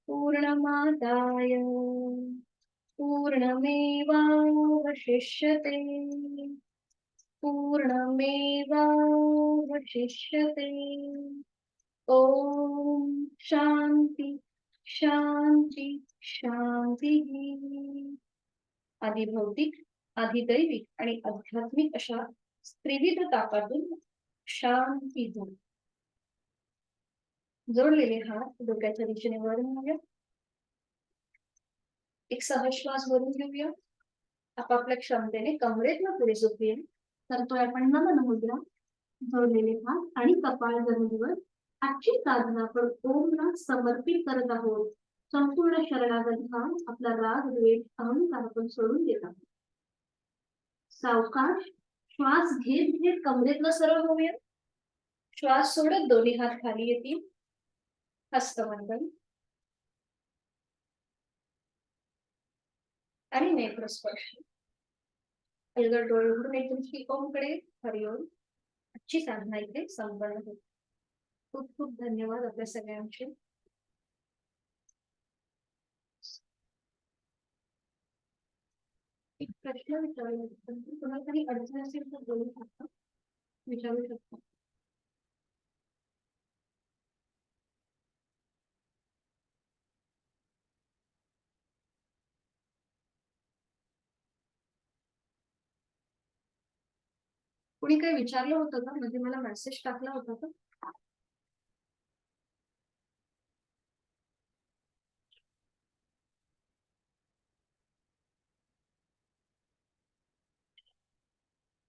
पूर्णमादाय पूर्णमेवावशिष्यते पूर्णमेवावशिष्यते. ओम शांती शांती शांती. आधिभौतिक आधिदैविक आणि आध्यात्मिक अशा त्रिविध तापातून शांती दूर. जोडलेले हात डोक्याच्या दिशेने वर नेऊया. एक सहश्वास भरून घेऊया. आपापल्या क्षमतेने कमरेतनं पुढे झोपूया. करतोय आपण नमन मुद्रा. जोडलेले हात आणि कपाळ जमिनीवर. आजची साधना आपण ओमला समर्पित करत आहोत. संपूर्ण शरणागत भाव, आपला राग द्वेष अहंकार आपण सोडून देत आहोत. सावकाश श्वास घेत घेत कमरेतनं सरळ होऊया. श्वास सोडत दोन्ही हात खाली येतील. हस्तमंडल आणि नेत्रस्पर्श. अलगद डोळे उघडून एक दृष्टी ओमकडे. हरिओम. आजची साधना इथे संपन्न होते. खूप खूप धन्यवाद आपल्या सगळ्यांचे. एक प्रश्न विचारला, तुम्हाला काही अडचण असेल तर बोलू शकता, विचारू शकता. कोणी काही विचारलं होतं का? म्हणजे मला मेसेज टाकला होता का?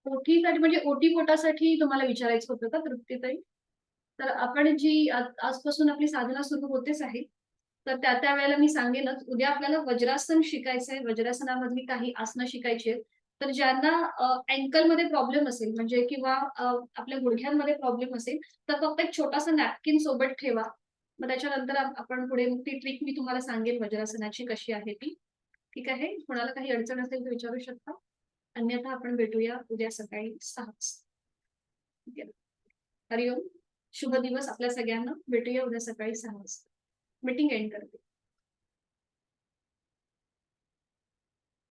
ओटीसाठी म्हणजे ओटी पोटासाठी तुम्हाला विचारायचं होतं का तृप्तीताई? तर आपण जी आजपासून आपली साधना सुरू होतेच आहे, तर त्या वेळेला मी सांगेनच. उद्या आपल्याला वज्रासन शिकायचं आहे. वज्रासनामधली काही आसनं शिकायची आहेत. तर ज्यांना अँकलमध्ये प्रॉब्लेम असेल म्हणजे किंवा आपल्या गुडघ्यांमध्ये प्रॉब्लेम असेल तर फक्त एक छोटासा नॅपकिन सोबत ठेवा. मग त्याच्यानंतर आपण पुढे ती ट्रिक मी तुम्हाला सांगेन वज्रासनाची कशी आहे ती. ठीक आहे? कोणाला काही अडचण असेल तर विचारू शकता. अन्यथा आपण भेटूया उद्या सकाळी 6 वाजता. हरिओम. शुभ दिवस आपल्या सगळ्यांना. भेटूया उद्या सकाळी 6 वाजता. मीटिंग एंड करते.